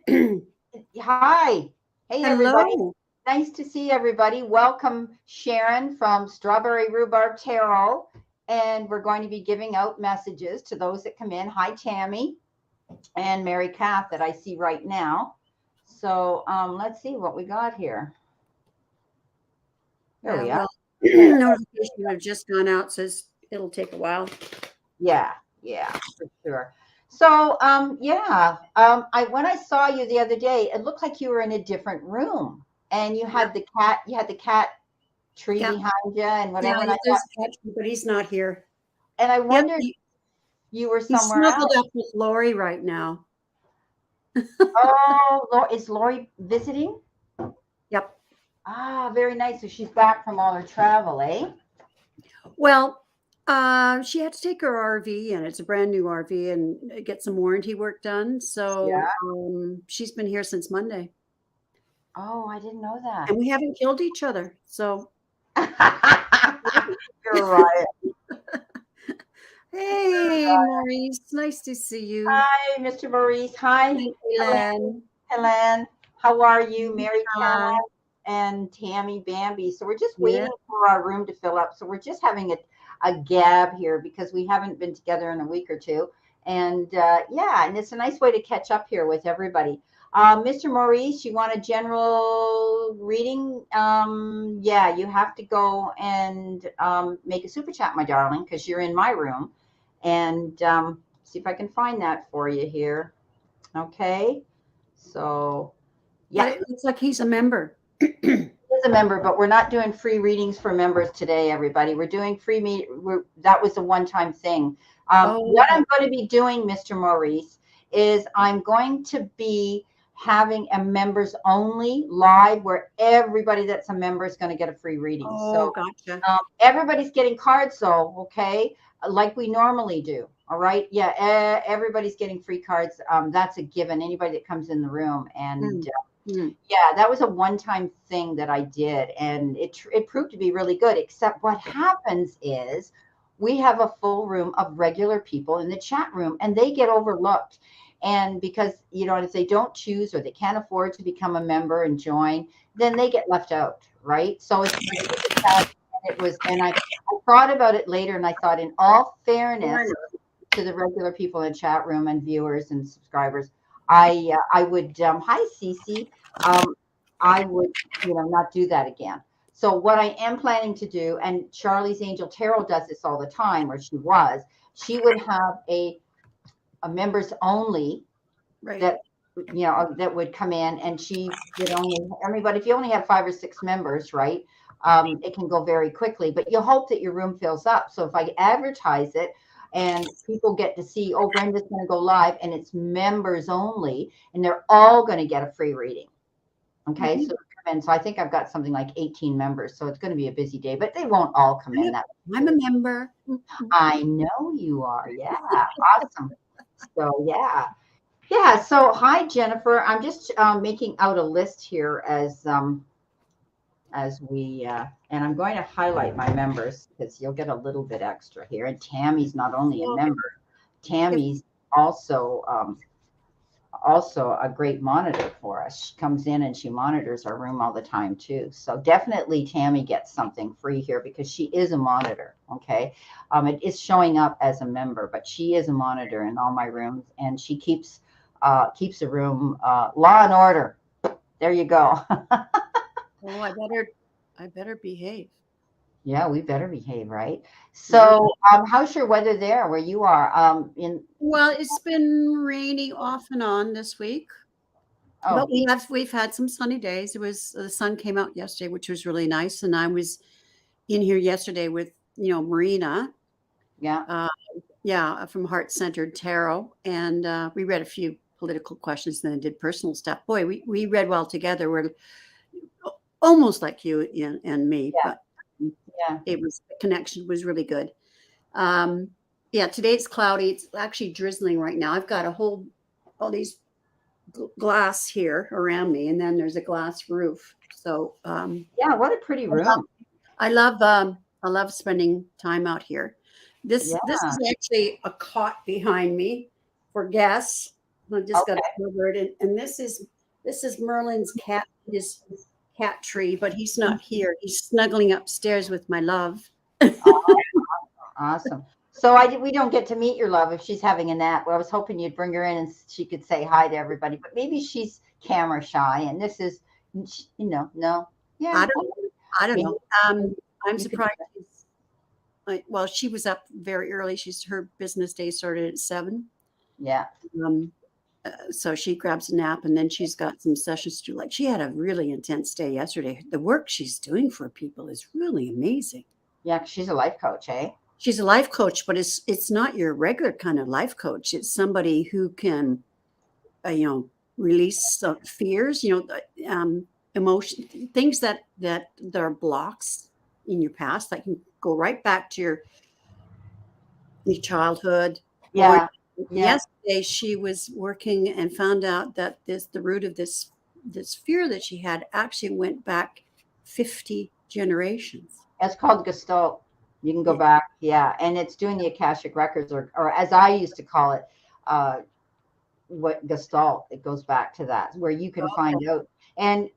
Hi. Hey, everybody. Hello. Nice to see everybody. Welcome, Sharon from Strawberry Rhubarb Tarot. And we're going to be giving out messages to those that come in. Hi, Tammy and Mary Kath that I see right now. So let's see what we got here. Here Yeah, we are. well, notification have just gone out, says it'll take a while. Yeah, for sure. So I when I saw you the other day, it looked like you were in a different room and Yep. you had the cat tree Yeah. behind you and Yeah, whatever. And I thought, there's a catch, but he's not here. and I Yep. wondered you were He's somewhere snuggled else. up with Lori right now. Oh, is Lori visiting? Yep. Ah, very nice. So she's back from all her travel, eh? Well, she had to take her RV, and it's a brand new RV, and get some warranty work done. Yeah. So she's been here since Monday, Oh, I didn't know and that. we haven't killed each other. So You're right. hey, Maurice, nice to see you. Hi, Mr. Maurice. Hi, Hi, Ellen. Helen. How are you? Mary Hi. Caroline and Tammy Bambi. So we're just Yeah. waiting for our room to fill up. So we're just having a gab here because we haven't been together in a week or two. And and it's a nice way to catch up here with everybody. Mr. Maurice, you want a general reading? Yeah, you have to go and make a super chat, my darling, because you're in my room. And see if I can find that for you here. Okay. So, But yeah, it looks like he's a member. as a member, but we're not doing free readings for members today, everybody. We're doing that was a one-time thing. Oh, What okay. I'm going to be doing, Mr. Maurice, is I'm going to be having a members only live where everybody that's a member is going to get a free reading. Oh, So gotcha. everybody's getting cards though, okay? Like we normally do. All right. Yeah, everybody's getting free cards. That's a given. Anybody that comes in the room, and Mm, mm. yeah, that was a one-time thing that I did, and it proved to be really good. Except what happens is we have a full room of regular people in the chat room, and they get overlooked. And because if they don't choose or they can't afford to become a member and join, then they get left out, right? So it's really sad. I thought about it later, and I thought, in all fairness to the regular people in the chat room and viewers and subscribers, I would hi Cece, um, I would not do that again. So what I am planning to do, and Charlie's Angel Tarot does this all the time, or she would have a members only Right. that that would come in, and she would only, I mean, but if you only have 5 or 6 members, right, it can go very quickly, but you hope that your room fills up. So if I advertise it and people get to see, oh, Brenda's going to go live and it's members only, and they're all going to get a free reading. Okay, Mhm. so come in. So I think I've got something like 18 members, so it's going to be a busy day, but they won't all come in. Yep. That I'm a member. Mhm. I know you are. Yeah, awesome. So yeah. So hi, Jennifer. I'm just making out a list here as we and I'm going to highlight my members because you'll get a little bit extra here. And Tammy's not only a Well, member, if Tammy's also a great monitor for us. She comes in and she monitors our room all the time too. So definitely Tammy gets something free here because she is a monitor. Okay. It is showing up as a member, but she is a monitor in all my rooms, and she keeps the room law and order. There you go. oh, I better behave. Yeah, we better behave, right? Yeah. So how's your weather there where you are? In Well, it's been raining off and on this week, oh but we've had some sunny days. It was the sun came out yesterday, which was really nice, and I was in here yesterday with Marina, yeah. uh, yeah, from Heart Centered Tarot, and we read a few political questions and then did personal stuff. Boy, we read well together. We're almost like you and me, Yeah, but yeah. it was the connection was really good. Um, yeah, today it's cloudy. It's actually drizzling right now. I've got all these glass here around me, and then there's a glass roof. So Yeah, what a pretty room. I love spending time out here. This Yeah. is actually a cot behind me for guests. I just got it covered. And this is Merlin's cat, his cat tree, but he's not here. He's snuggling upstairs with my love. Awesome. So we don't get to meet your love if she's having a nap. Well, I was hoping you'd bring her in and she could say hi to everybody, but maybe she's camera shy and this is, no. Yeah. I don't know. I'm You could- surprised. Well, she was up very early. Her business day started at 7. Yeah. So she grabs a nap and then she's got some sessions to do. Like she had a really intense day yesterday. The work she's doing for people is really amazing. Yeah, 'cause she's a life coach, eh? She's a life coach, but it's not your regular kind of life coach. It's somebody who can, release fears, emotion, things that are blocks in your past that can go right back to your childhood. Yeah. Yesterday she was working and found out that the root of this fear that she had actually went back 50 generations. It's called Gestalt. You can go back. Yeah. And it's doing the Akashic records or as I used to call it, what Gestalt, it goes back to that where you can find out. And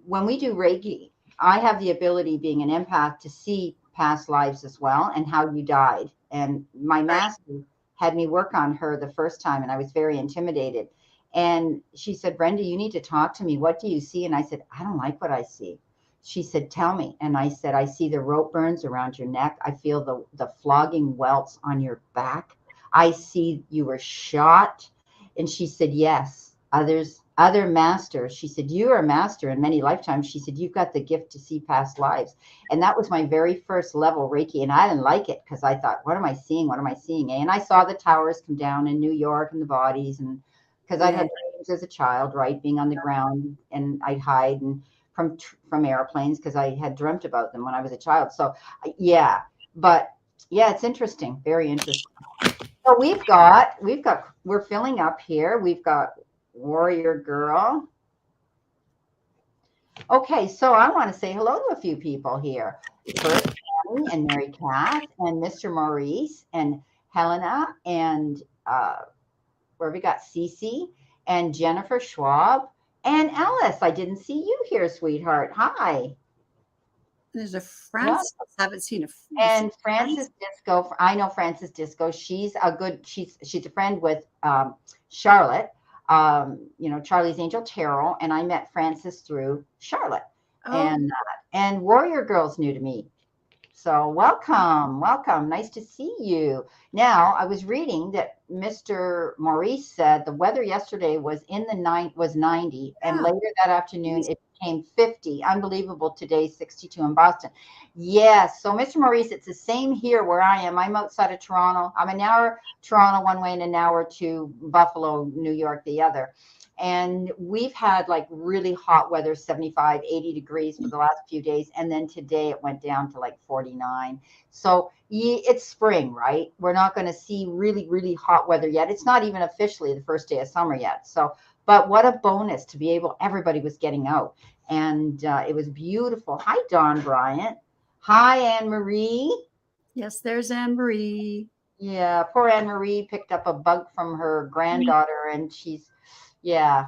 when we do Reiki, I have the ability being an empath to see past lives as well and how you died. And my master had me work on her the first time and I was very intimidated. And she said, Brenda, you need to talk to me. What do you see? And I said, I don't like what I see. She said, tell me. And I said, I see the rope burns around your neck. I feel the flogging welts on your back. I see you were shot. And she said, yes, other masters. She said, you are a master in many lifetimes. She said, you've got the gift to see past lives. And that was my very first level Reiki. And I didn't like it because I thought, what am I seeing? What am I seeing? And I saw the towers come down in New York and the bodies. And because I'd had dreams as a child, right, being on the ground and I'd hide and from airplanes because I had dreamt about them when I was a child. So yeah, but yeah, it's interesting. Very interesting. So we're filling up here. We've got Warrior Girl. Okay, so I want to say hello to a few people here. First, Tammy and Mary Kath and Mr. Maurice and Helena and where we got Cece and Jennifer Schwab and Alice. I didn't see you here, sweetheart. Hi. There's a Francis. I haven't seen a. And Frances Disco. I know Frances Disco. She's a friend with Charlotte. Charlie's Angel Tarot, and I met Frances through Charlotte. Oh. And Warrior Girl's new to me. So welcome. Nice to see you. Now, I was reading that Mr. Maurice said the weather yesterday was was 90, and later that afternoon it became 50. Unbelievable. Today, 62 in Boston. Yes. So, Mr. Maurice, it's the same here where I am. I'm outside of Toronto. I'm an hour Toronto one way and an hour to Buffalo, New York, the other. And we've had like really hot weather, 75, 80 degrees for the last few days. And then today it went down to like 49. So it's spring, right? We're not going to see really, really hot weather yet. It's not even officially the first day of summer yet. So, but what a bonus to be able, everybody was getting out. And it was beautiful. Hi, Dawn Bryant. Hi, Anne Marie. Yes, there's Anne Marie. Yeah, poor Anne Marie picked up a bug from her granddaughter and she's, yeah,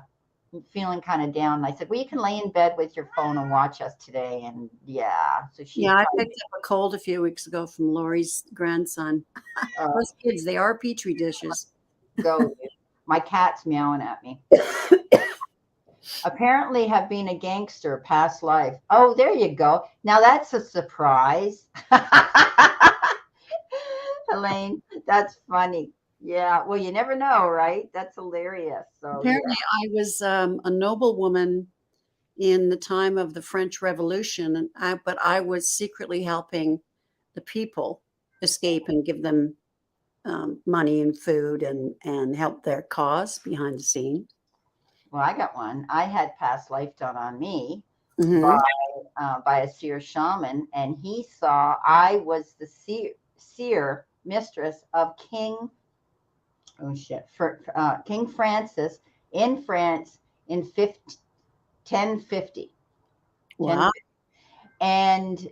feeling kind of down. I said, well, you can lay in bed with your phone and watch us today. And yeah, so I picked up a cold a few weeks ago from Lori's grandson. Those kids, they are petri dishes. Go. My cat's meowing at me. Apparently have been a gangster past life. Oh, there you go. Now that's a surprise. Elaine, that's funny. Yeah, well, you never know, right? That's hilarious. So apparently, I was a noblewoman in the time of the French Revolution, but I was secretly helping the people escape and give them money and food and help their cause behind the scenes. Well, I got one. I had past life done on me by a seer shaman, and he saw I was the seer mistress of King Francis in France in 1050. Wow. And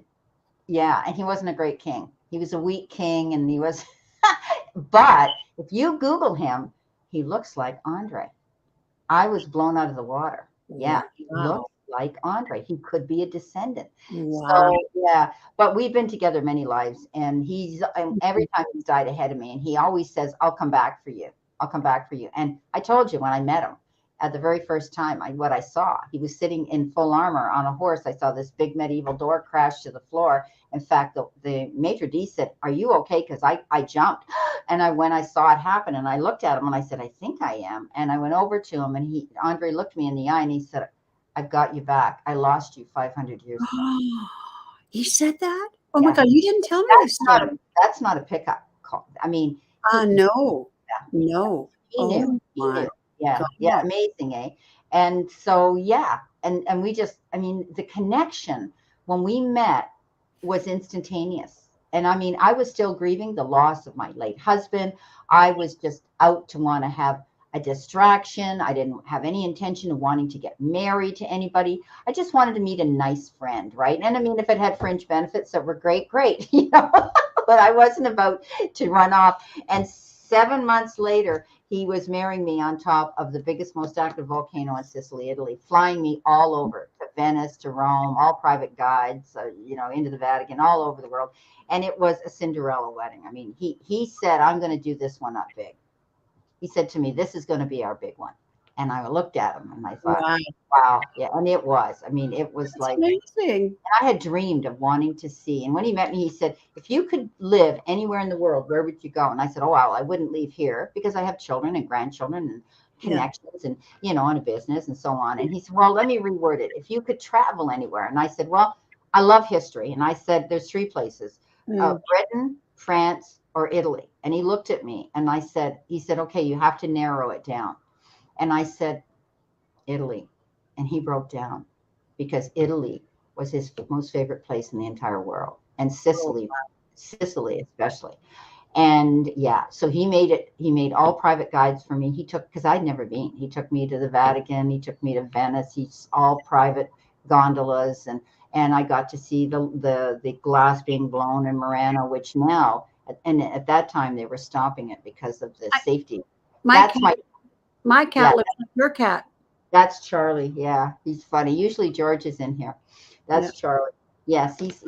yeah, and he wasn't a great king. He was a weak king, and he was, but if you Google him, he looks like Andre. I was blown out of the water. Yeah, he Wow. looked like Andre. He could be a descendant. Wow. So yeah, but we've been together many lives, and every time he's died ahead of me, and he always says, "I'll come back for you. I'll come back for you." And I told you when I met him at the very first time, what I saw, he was sitting in full armor on a horse. I saw this big medieval door crash to the floor. In fact, the maitre d' said, "Are you okay?" Because I jumped. And when I saw it happen, and I looked at him and I said, "I think I am." And I went over to him, and Andre looked me in the eye and he said, "I've got you back. I lost you 500 years ago." He said that? Oh my Yeah. God, you didn't tell me this story. That's not a pickup call. I mean, No, yeah, no. he knew. Oh He my knew. Yeah. Yeah. God. Amazing, eh? And so, yeah. And we just, I mean, the connection when we met was instantaneous. And I mean, I was still grieving the loss of my late husband. I was just out to want to have a distraction. I didn't have any intention of wanting to get married to anybody. I just wanted to meet a nice friend, right? And I mean, if it had fringe benefits that were great, great, you know, but I wasn't about to run off. And 7 months later, he was marrying me on top of the biggest, most active volcano in Sicily, Italy, flying me all over to Venice, to Rome, all private guides, you know, into the Vatican, all over the world. And it was a Cinderella wedding. I mean, he said, "I'm going to do this one up big." He said to me, "This is going to be our big one." And I looked at him and I thought, Wow. wow. Yeah. And it was, I mean, it was That's like, amazing. I had dreamed of wanting to see. And when he met me, he said, "If you could live anywhere in the world, where would you go?" And I said, "Oh, well, I wouldn't leave here because I have children and grandchildren and Yeah. connections and, you know, and a business and so on." And he said, "Well, let me reword it. If you could travel anywhere." And I said, "Well, I love history." And I said, "There's three places, Britain, France, or Italy." And he looked at me and he said, "Okay, you have to narrow it down." And I said, "Italy." And he broke down because Italy was his most favorite place in the entire world, and Oh, Sicily especially. And yeah, so he made all private guides for me. Because I'd never been, he took me to the Vatican, he took me to Venice, he's all private gondolas, and I got to see the glass being blown in Murano, which now, and at that time they were stopping it because of the safety. my That's cat, my yeah, cat looks like your cat. that's Charlie. Yeah, he's funny. Usually George is in here. Yeah. That's Charlie. Yes, he's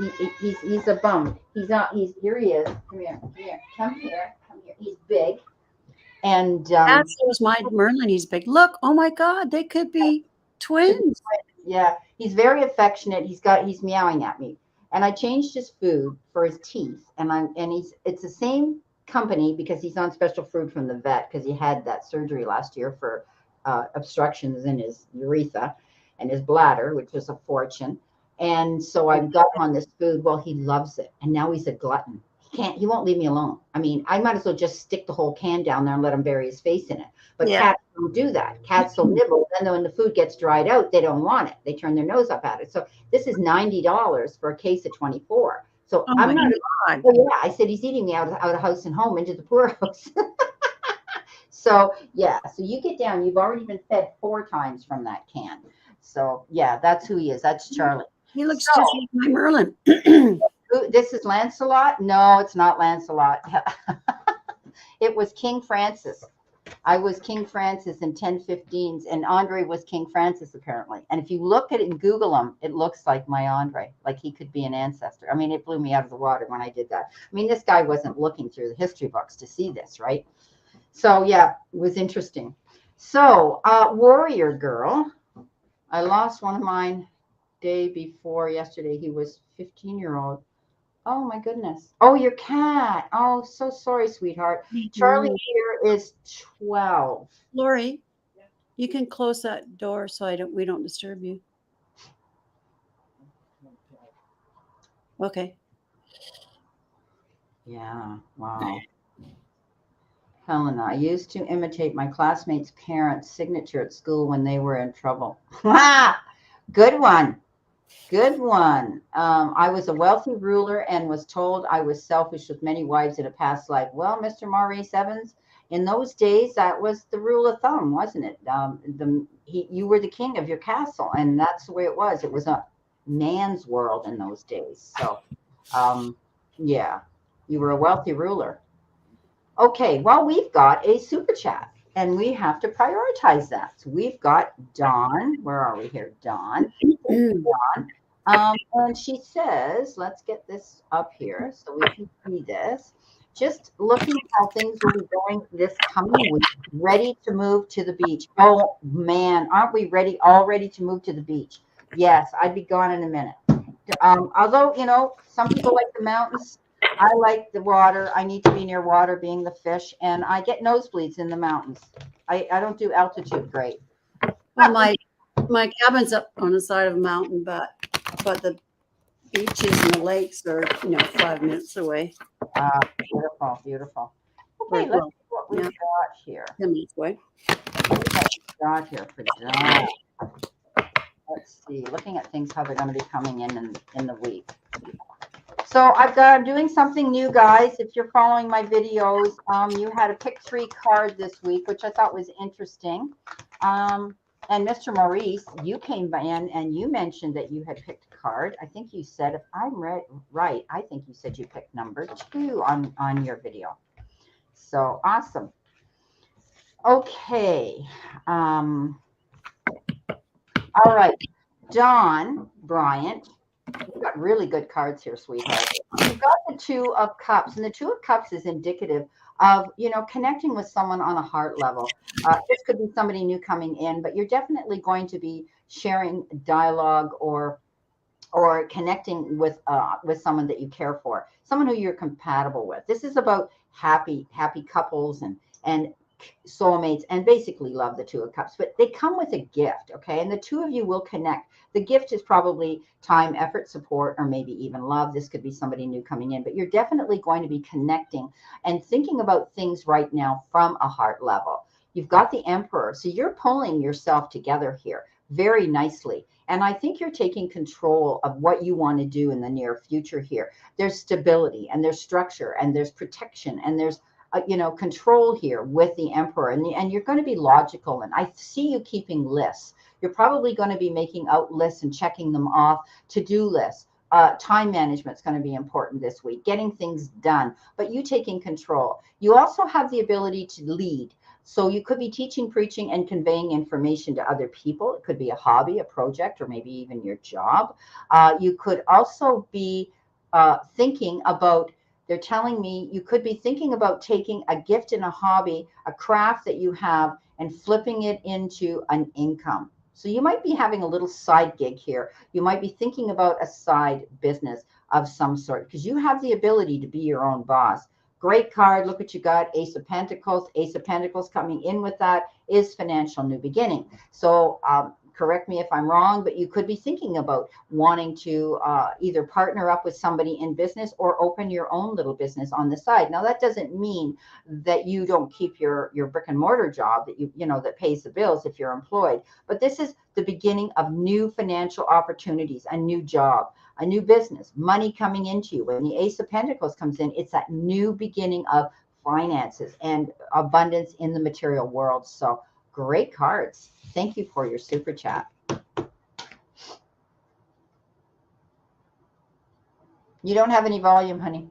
a bum. He's not. He's here. He is. Come here. Come here. Come here. Come here. He's big. And That's was my Merlin. He's big. Look, oh my God, they could be twins. yeah, he's very affectionate. He's meowing at me, and I changed his food for his teeth, and it's the same company because he's on special food from the vet because he had that surgery last year for obstructions in his urethra and his bladder, which was a fortune. And so I've got him on this food. Well, he loves it, and now he's a glutton. He won't leave me alone. I mean, I might as well just stick the whole can down there and let him bury his face in it. But Yeah. cats don't do that. Cats will nibble. Then when the food gets dried out, they don't want it. They turn their nose up at it. So this is $90 for a case of 24. So Oh I'm my not. God. Oh yeah, I said he's eating me out of house and home into the poorhouse. So yeah, so you get down. You've already been fed 4 times from that can. So yeah, that's who he is. That's Charlie. He looks So, just like my Merlin. this is Lancelot? No, it's not Lancelot. It was King Francis. I was King Francis in 1015s, and Andre was King Francis apparently. And if you look at it and Google him, it looks like my Andre, like he could be an ancestor. I mean, it blew me out of the water when I did that. I mean, this guy wasn't looking through the history books to see this, right? So yeah, it was interesting. So warrior girl, I lost one of mine day before yesterday. He was 15-year-old. Oh my goodness. Oh, your cat. Oh, so sorry, sweetheart. Charlie here is 12. Lori, you can close that door so we don't disturb you. Okay. Yeah. Wow. Helena, I used to imitate my classmates' parents' signature at school when they were in trouble. Good one. Good one. I was a wealthy ruler and was told I was selfish with many wives in a past life. Well, Mr. Maurice Evans, in those days, that was the rule of thumb, wasn't it? You were the king of your castle, and that's the way it was. It was a man's world in those days. So, yeah, you were a wealthy ruler. Okay, well, we've got a super chat. And we have to prioritize that. So we've got Dawn. Where are we here? Dawn. And she says, let's get this up here so we can see this. Just looking how things will be going this coming week, ready to move to the beach. Oh man, aren't we ready? All ready to move to the beach? Yes, I'd be gone in a minute. Although, you know, some people like the mountains. I like the water. I need to be near water, being the fish, and I get nosebleeds in the mountains. I don't do altitude great. Well, my cabin's up on the side of a mountain, but the beaches and the lakes are 5 minutes away. Beautiful, beautiful. Okay, let's see what we've got here. 10 minutes away. What we've got here for John. Let's see, looking at things, how they're going to be coming in the week. So I'm doing something new, guys. If you're following my videos, you had a pick 3 card this week, which I thought was interesting. And Mr. Maurice, you came in and you mentioned that you had picked a card. I think you said, if I'm right, I think you said you picked number 2 on your video. So awesome. Okay. All right. Dawn Bryant, you've got really good cards here, sweetheart. You've got the 2 of Cups, and the 2 of Cups is indicative of, connecting with someone on a heart level. This could be somebody new coming in, but you're definitely going to be sharing dialogue or connecting with someone that you care for, someone who you're compatible with. This is about happy couples and soulmates, and basically love, the 2 of Cups, but they come with a gift. Okay. And the 2 of you will connect. The gift is probably time, effort, support, or maybe even love. This could be somebody new coming in, but you're definitely going to be connecting and thinking about things right now from a heart level. You've got the Emperor. So you're pulling yourself together here very nicely. And I think you're taking control of what you want to do in the near future here. There's stability, and there's structure, and there's protection, and there's control here with the Emperor, and you're going to be logical. And I see you keeping lists. You're probably going to be making out lists and checking them off, to-do lists. Time management is going to be important this week, getting things done, but you taking control. You also have the ability to lead. So you could be teaching, preaching, and conveying information to other people. It could be a hobby, a project, or maybe even your job. You could also be thinking about, they're telling me you could be thinking about taking a gift and a hobby, a craft that you have, and flipping it into an income. So you might be having a little side gig here. You might be thinking about a side business of some sort, because you have the ability to be your own boss. Great card. Look what you got. Ace of Pentacles. Ace of Pentacles coming in with that is financial new beginning. So correct me if I'm wrong, but you could be thinking about wanting to either partner up with somebody in business or open your own little business on the side. Now, that doesn't mean that you don't keep your brick and mortar job that that pays the bills if you're employed. But this is the beginning of new financial opportunities, a new job, a new business, money coming into you. When the Ace of Pentacles comes in, it's that new beginning of finances and abundance in the material world. So great cards. Thank you for your super chat. You don't have any volume, honey.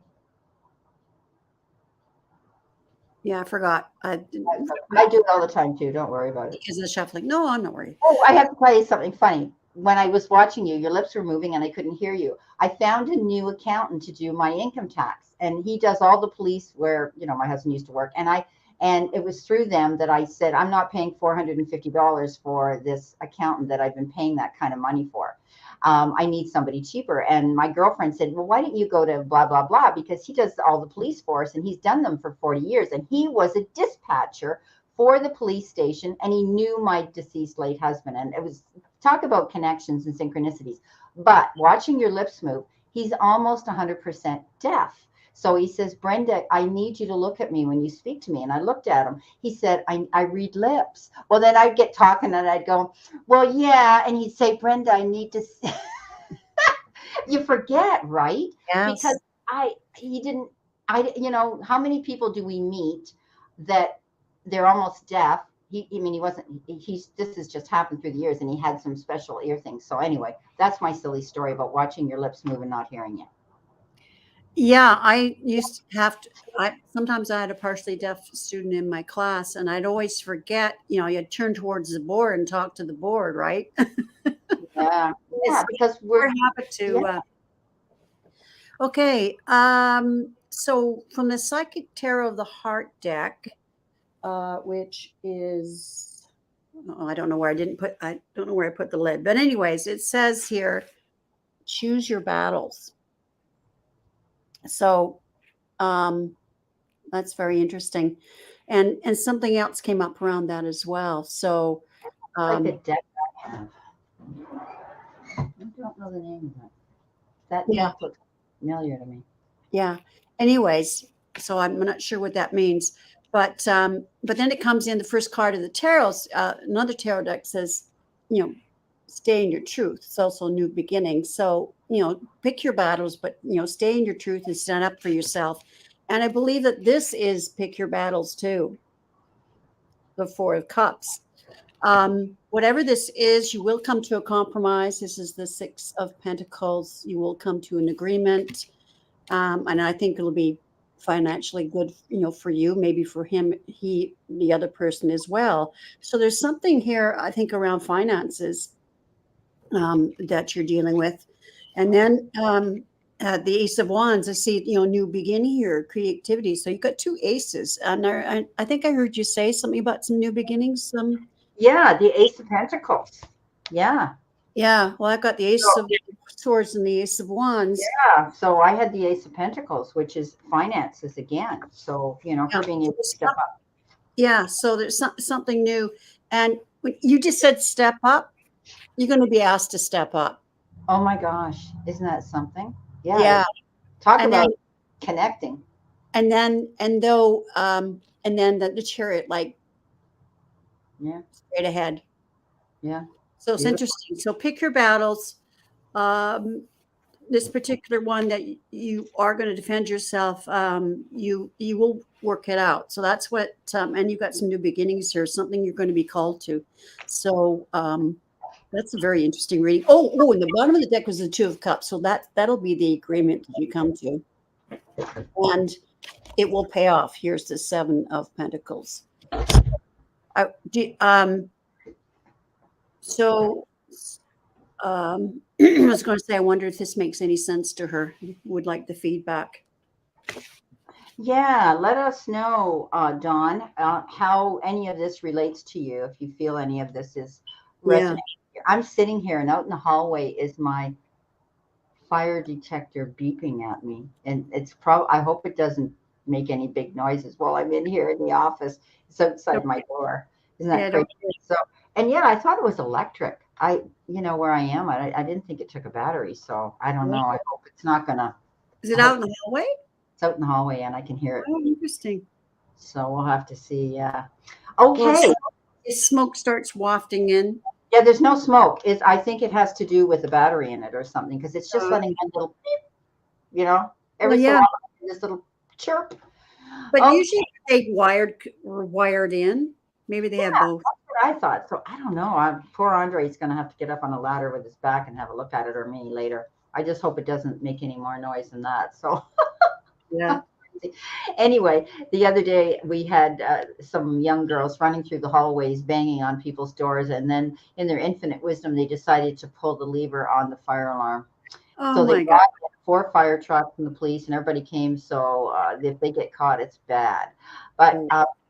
Yeah, I forgot. I do it all the time too. Don't worry about it. Because of the shuffling. No, I'm not worried. Oh, I have to tell you something funny. When I was watching you, your lips were moving and I couldn't hear you. I found a new accountant to do my income tax, and he does all the police where, my husband used to work. And it was through them that I said, I'm not paying $450 for this accountant that I've been paying that kind of money for. I need somebody cheaper. And my girlfriend said, well, why don't you go to blah, blah, blah? Because he does all the police force and he's done them for 40 years. And he was a dispatcher for the police station, and he knew my deceased late husband. And it was, talk about connections and synchronicities. But watching your lips move, he's almost 100% deaf. So he says, Brenda, I need you to look at me when you speak to me. And I looked at him. He said, I read lips. Well, then I'd get talking and I'd go, well, yeah. And he'd say, Brenda, I need to. You forget, right? Yes. Because how many people do we meet that they're almost deaf? This has just happened through the years, and he had some special ear things. So anyway, that's my silly story about watching your lips move and not hearing you. Yeah, I used to have to. Sometimes I had a partially deaf student in my class, and I'd always forget. You'd turn towards the board and talk to the board, right? Yeah, yeah, It's because our we're habit yeah. to. Okay, so from the Psychic Tarot of the Heart deck, which is, oh, I don't know where I don't know where I put the lid, but anyways, it says here, choose your battles. So that's very interesting, and something else came up around that as well. So Like the um, deck I have. I don't know the name of it. That yeah, deck looks familiar to me. yeah. Anyways, so I'm not sure what that means, but then it comes in the first card of the tarot. Another tarot deck says, stay in your truth. It's also a new beginning. So pick your battles, but stay in your truth and stand up for yourself. And I believe that this is pick your battles too. The Four of Cups. Whatever this is, you will come to a compromise. This is the Six of Pentacles. You will come to an agreement. And I think it'll be financially good, for you, maybe for him, the other person as well. So there's something here, I think, around finances that you're dealing with. And then the Ace of Wands, I see, new beginning here, creativity. So you've got two aces. And I think I heard you say something about some new beginnings. Yeah, the Ace of Pentacles. Yeah. Yeah, well, I've got the Ace So, of Swords and the Ace of Wands. yeah. So I had the Ace of Pentacles, which is finances again. So, Yeah, her being so able to step up. yeah, so there's something new. And when you just said step up, you're going to be asked to step up. Oh my gosh. Isn't that something? Yeah. Yeah. Talk And then, about connecting. and then the chariot, like Yeah. straight ahead. Yeah. So it's Beautiful. interesting. So pick your battles. Um, this particular one that you are going to defend yourself, you will work it out. So that's what, and you've got some new beginnings here, something you're going to be called to. So that's a very interesting reading. Oh, and the bottom of the deck was the Two of Cups. So that'll be the agreement that you come to, and it will pay off. Here's the Seven of Pentacles. So I was going to say, I wonder if this makes any sense to her. Would like the feedback. Yeah, let us know, Dawn, how any of this relates to you, if you feel any of this is Yeah. resonating. I'm sitting here, and out in the hallway is my fire detector beeping at me. And it's probably, I hope it doesn't make any big noises while I'm in here in the office. It's outside my door. Isn't that Yeah, crazy? So, and yeah, I thought it was electric. Where I am, I didn't think it took a battery. So I don't know. I hope it's not gonna, Is it I out hope in the hallway? it's out in the hallway and I can hear it. Oh, interesting. So we'll have to see. Yeah. Well, Okay. if smoke starts wafting in. Yeah, there's no smoke. I think it has to do with the battery in it or something, because it's just Uh, letting one little beep, well, every so yeah, often, this little chirp. but Okay, usually they wired in. Maybe they have both. that's what I thought. So I don't know. Poor Andre's going to have to get up on a ladder with his back and have a look at it, or me later. I just hope it doesn't make any more noise than that. So Yeah. anyway, the other day we had some young girls running through the hallways, banging on people's doors, and then in their infinite wisdom, they decided to pull the lever on the fire alarm. Oh So they my God. brought in 4 fire trucks and the police, and everybody came. So if they get caught, it's bad. But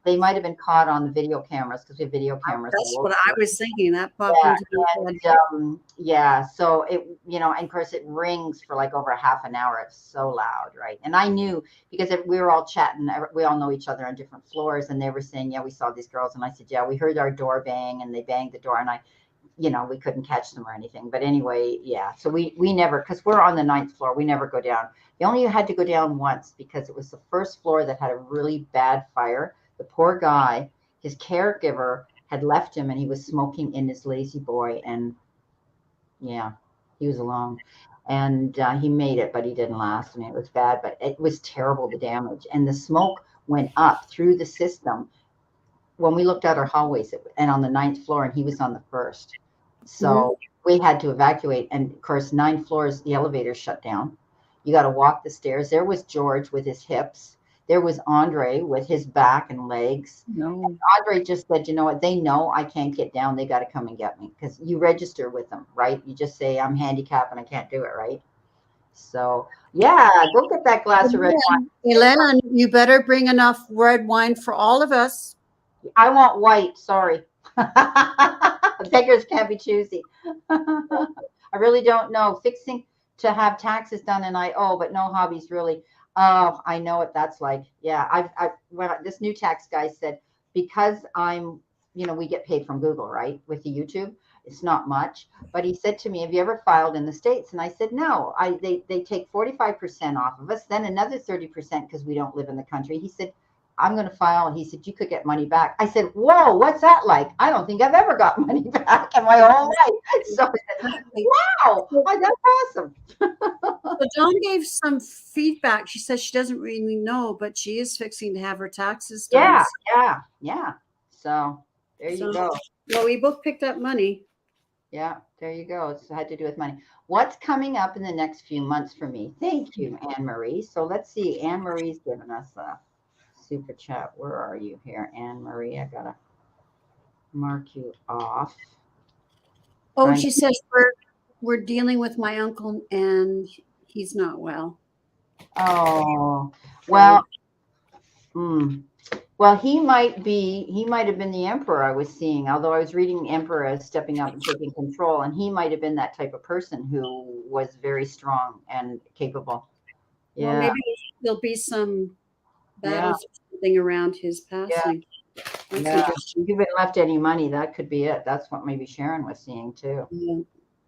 they might have been caught on the video cameras, because we have video cameras That's all what I over. was thinking. That popped into my head. Yeah. So and of course it rings for like over half an hour. It's so loud, right? And I knew, because we were all chatting. We all know each other on different floors, and they were saying, "Yeah, we saw these girls." And I said, "Yeah, we heard our door bang, and they banged the door." And we couldn't catch them or anything. But anyway, yeah. So we never, because we're on the 9th floor, we never go down. We only had to go down once, because it was the first floor that had a really bad fire. The poor guy, his caregiver had left him, and he was smoking in his lazy boy, and yeah, he was alone. And he made it, but he didn't last. I mean, it was bad, but it was terrible, the damage. And the smoke went up through the system when we looked at our hallways, and on the 9th floor, and he was on the 1st. So we had to evacuate. And of course, 9 floors, the elevator shut down. You got to walk the stairs. There was George with his hips. There was Andre with his back and legs. No. Andre just said, you know what? They know I can't get down. They got to come and get me, because you register with them, right? You just say I'm handicapped and I can't do it, right? So yeah, go get that glass of red wine. Elaine, you better bring enough red wine for all of us. I want white. Sorry. Beggars can't be choosy. I really don't know. Fixing to have taxes done and I owe, but no hobbies really. Oh, I know what that's like. Yeah, when this new tax guy said, because I'm, we get paid from Google, right? With the YouTube, it's not much. But he said to me, "Have you ever filed in the States?" And I said, "No. They take 45% off of us, then another 30% because we don't live in the country." He said, "I'm going to file." And he said, "You could get money back." I said, "Whoa, what's that like? I don't think I've ever got money back in my whole life." So I said, wow, that's awesome. But Dawn gave some feedback. She says she doesn't really know, but she is fixing to have her taxes done. Yeah. So there you go. Well, we both picked up money. Yeah, there you go. It's had to do with money. What's coming up in the next few months for me? Thank you, Anne Marie. So let's see. Anne Marie's given us a super chat. Where are you here, Anne Marie? I gotta mark you off. Oh, she says we're dealing with my uncle and he's not well. Oh, well, well, he might have been the emperor I was seeing, although I was reading emperor as stepping up and taking control, and he might have been that type of person who was very strong and capable. Yeah. Well, maybe there'll be some battles or something around his passing. That's interesting. If you've been left any money, that could be it. That's what maybe Sharon was seeing too. Yeah.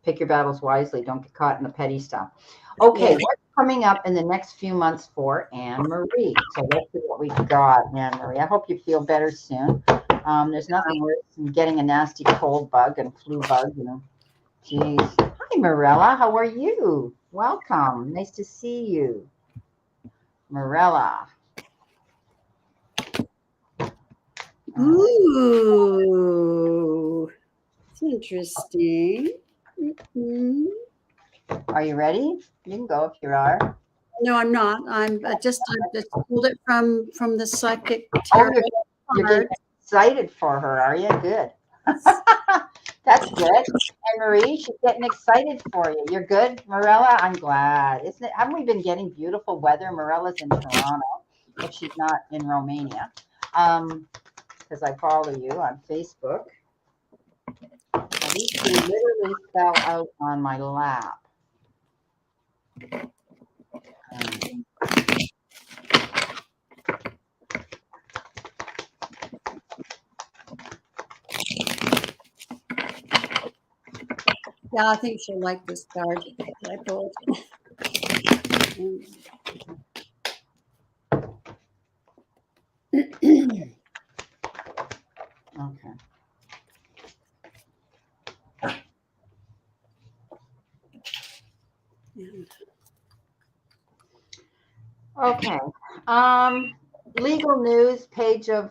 Pick your battles wisely. Don't get caught in the petty stuff. Okay, what's coming up in the next few months for Anne Marie? So let's see what we've got, Anne Marie. I hope you feel better soon. There's nothing worse than getting a nasty cold bug and flu bug. Geez. Hi, Morella. How are you? Welcome. Nice to see you, Morella. Ooh, it's interesting. Mm-hmm. Are you ready? You can go if you are. No, I'm not. I just pulled it from the psychic tarot. You're getting excited for her, are you? Good. That's good. And Marie, she's getting excited for you. You're good, Morella? I'm glad. Isn't it? Haven't we been getting beautiful weather? Morella's in Toronto, if she's not in Romania. Because I follow you on Facebook. These two literally fell out on my lap. Yeah, I think she'll like this card that I pulled. Okay. Okay. Legal news, page of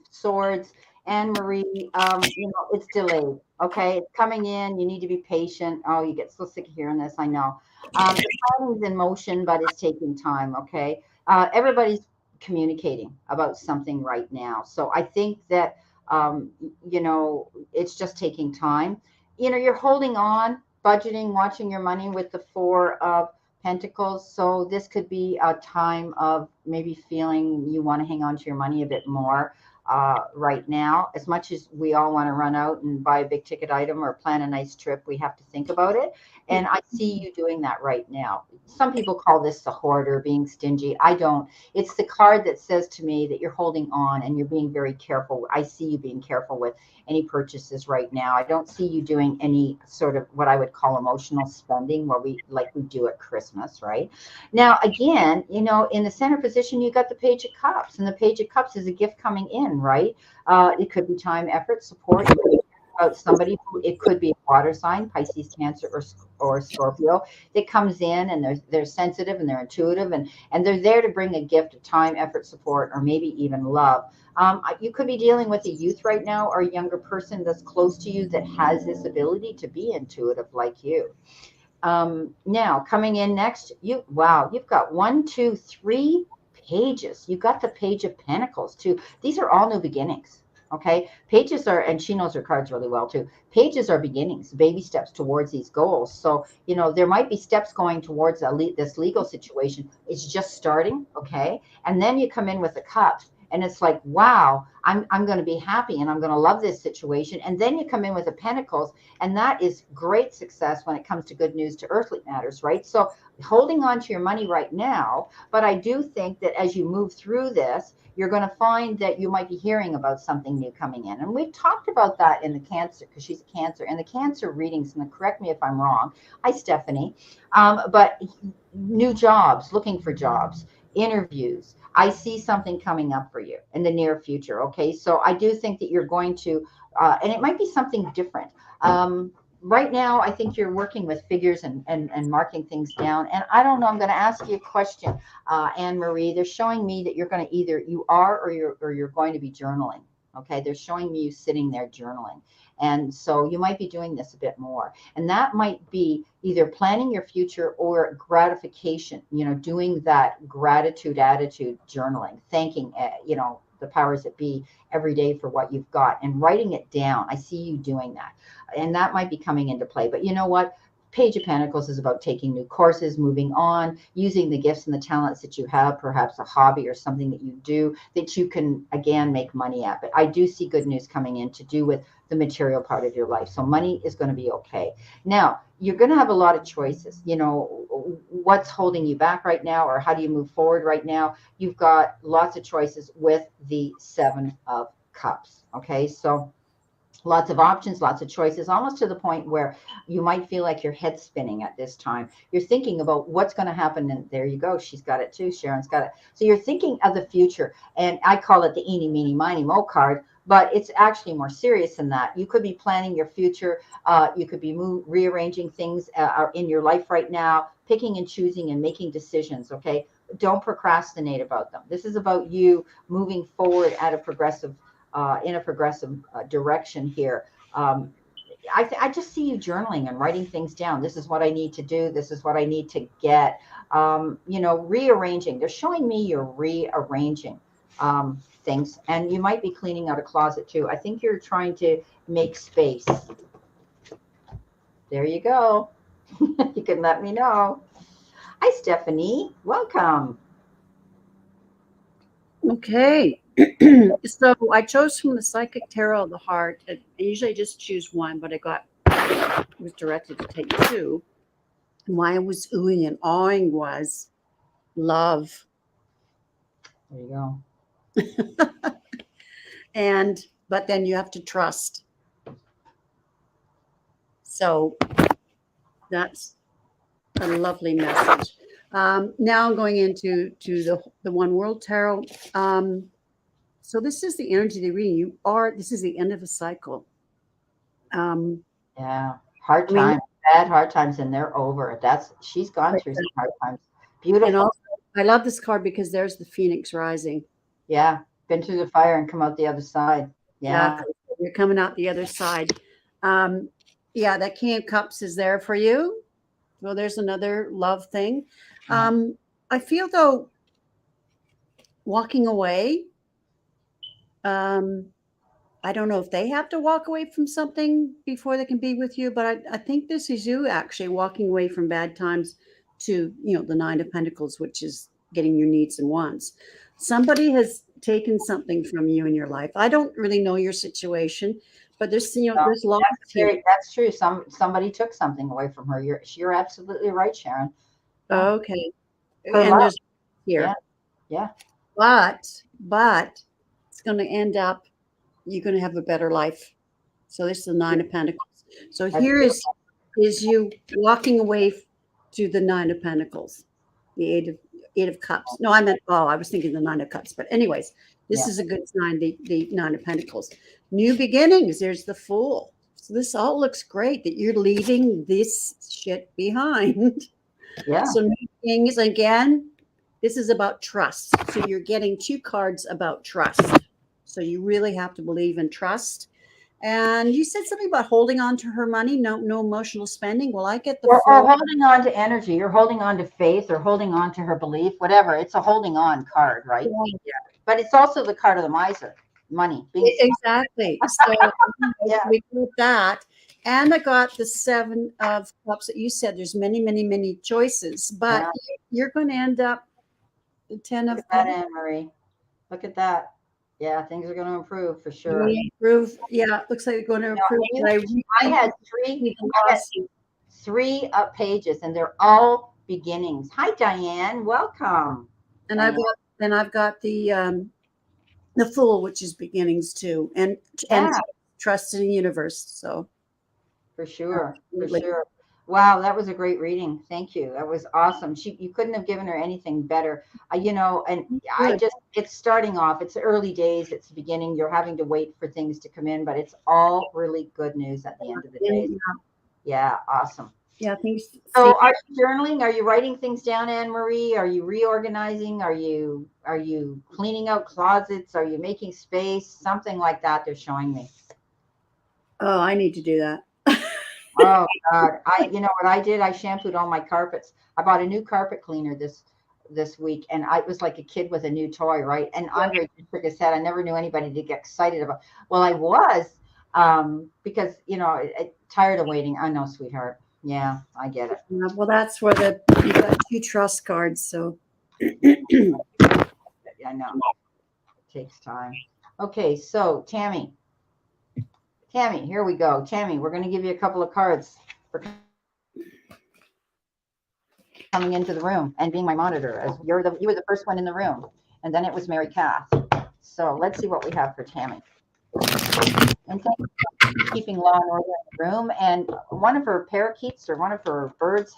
swords. Anne Marie, it's delayed. Okay, it's coming in. You need to be patient. Oh, you get so sick of hearing this. I know. The planning's in motion, but it's taking time. Okay. Everybody's communicating about something right now. So I think that, it's just taking time. You're holding on, budgeting, watching your money with the Four of Pentacles. So this could be a time of maybe feeling you want to hang on to your money a bit more right now. As much as we all want to run out and buy a big ticket item or plan a nice trip, we have to think about it. And I see you doing that right now. Some people call this the hoarder, being stingy. I don't. It's the card that says to me that you're holding on and you're being very careful. I see you being careful with any purchases right now. I don't see you doing any sort of what I would call emotional spending where we do at Christmas, right? Now, again, in the center position, you got the Page of Cups, and the Page of Cups is a gift coming in, right? It could be time, effort, support. Somebody who, it could be a water sign, Pisces, Cancer, or Scorpio, that comes in and they're sensitive and they're intuitive and they're there to bring a gift of time, effort, support, or maybe even love. You could be dealing with a youth right now or a younger person that's close to you that has this ability to be intuitive like you. Now coming in next, you've got 1, 2, 3 pages. You've got the Page of Pentacles too. These are all new beginnings. Okay, pages are, and she knows her cards really well too. Pages are beginnings, baby steps towards these goals. So, you know, there might be steps going towards this legal situation. It's just starting. Okay. And then you come in with the Cups and it's like, wow, I'm going to be happy and I'm going to love this situation. And then you come in with the Pentacles, and that is great success when it comes to good news to earthly matters, right? So holding on to your money right now. But I do think that as you move through this, you're going to find that you might be hearing about something new coming in. And we've talked about that in the Cancer, because she's a Cancer, and the Cancer readings, and correct me if I'm wrong. Hi, Stephanie. But new jobs, looking for jobs, interviews. I see something coming up for you in the near future. Okay. So I do think that you're going to, and it might be something different. Right now, I think you're working with figures and marking things down. And I don't know, I'm going to ask you a question, Anne Marie. They're showing me that you're going to you are or you're going to be journaling. Okay. They're showing me you sitting there journaling. And so you might be doing this a bit more. And that might be either planning your future or gratification, you know, doing that gratitude attitude journaling, thanking, you know, the powers that be every day for what you've got and writing it down. I see you doing that. And that might be coming into play. But you know what? Page of Pentacles is about taking new courses, moving on, using the gifts and the talents that you have, perhaps a hobby or something that you do that you can, again, make money at. But I do see good news coming in to do with the material part of your life. So money is going to be okay. Now, you're going to have a lot of choices. You know, what's holding you back right now, or how do you move forward right now? You've got lots of choices with the 7 of Cups. Okay, so lots of options, lots of choices, almost to the point where you might feel like your head's spinning at this time. You're thinking about what's going to happen. And there you go. She's got it too. Sharon's got it. So you're thinking of the future. And I call it the eeny, meeny, miny, mo card, but it's actually more serious than that. You could be planning your future. You could be rearranging things in your life right now, picking and choosing and making decisions. Okay. Don't procrastinate about them. This is about you moving forward at a progressive in a progressive direction here. I just see you journaling and writing things down. This is what I need to do. This is what I need to get. You know, rearranging. They're showing me you're rearranging things, and you might be cleaning out a closet too. I think you're trying to make space. There you go. You can let me know. Hi, Stephanie. Welcome. Okay. So I chose from the Psychic Tarot of the Heart. I usually just choose one, but I was directed to take 2. And why I was oohing and awing was love. There you go. But then you have to trust. So that's a lovely message. Now I'm going into the One World Tarot. So this is the energy they're reading. This is the end of a cycle. Yeah, hard times, bad hard times, and they're over. She's gone through some hard times. Beautiful. And also, I love this card because there's the Phoenix rising. Yeah, been through the fire and come out the other side. Yeah, you're coming out the other side. Yeah, that King of Cups is there for you. Well, there's another love thing. I feel though walking away. I don't know if they have to walk away from something before they can be with you, but I think this is you actually walking away from bad times to, you know, the 9 of Pentacles, which is getting your needs and wants. Somebody has taken something from you in your life. I don't really know your situation, but there's, you know, there's lots here. That's true. Somebody took something away from her. You're absolutely right, Sharon. Okay. And there's here. Yeah. But it's going to end up, you're going to have a better life. So this is the 9 of Pentacles. So here is you walking away to the 9 of Pentacles, the 8 of Cups. No, I was thinking the 9 of Cups. But anyways, this is a good sign, the 9 of Pentacles. New beginnings. There's the Fool. So this all looks great that you're leaving this shit behind. Yeah. So new things, again, this is about trust. So you're getting 2 cards about trust. So you really have to believe in trust. And you said something about holding on to her money, no emotional spending. Well, I get the Or full. holding on to energy. You're holding on to faith or holding on to her belief, whatever. It's a holding on card, right? Yeah. But it's also the card of the miser, money. Exactly. So Yeah. we got that. And I got the 7 of Cups that you said there's many, many, many choices, but Yeah. you're going to end up the 10 Look of at that, Pentacles. Anne Marie. Look at that. Yeah, things are going to improve for sure. We improve. Yeah, it looks like you're going to improve. I had three pages, and they're all beginnings. Hi, Diane. Welcome. And Diane. I've got the Fool, which is beginnings too, and trust in the universe. So for sure, absolutely. for sure. Wow, that was a great reading. Thank you. That was awesome. You couldn't have given her anything better. You know, and it's starting off. It's early days. It's the beginning. You're having to wait for things to come in, but it's all really good news at the end of the day. Yeah, awesome. Yeah, thanks. So, are you journaling? Are you writing things down, Anne Marie? Are you reorganizing? Are you cleaning out closets? Are you making space? Something like that. They're showing me. Oh, I need to do that. Oh God! You know what I did? I shampooed all my carpets. I bought a new carpet cleaner this week, and I was like a kid with a new toy, right? And Andre just shook his head. I never knew anybody to get excited about. Well, I was, because tired of waiting. I know, sweetheart. Yeah, I get it. Well, that's where you got 2 trust cards, so I know it takes time. Okay, so Tammy, here we go. Tammy, we're going to give you a couple of cards for coming into the room and being my monitor, as you were the first one in the room, and then it was Mary Kath. So let's see what we have for Tammy. And thank you for keeping law and order in the room. And one of her parakeets or one of her birds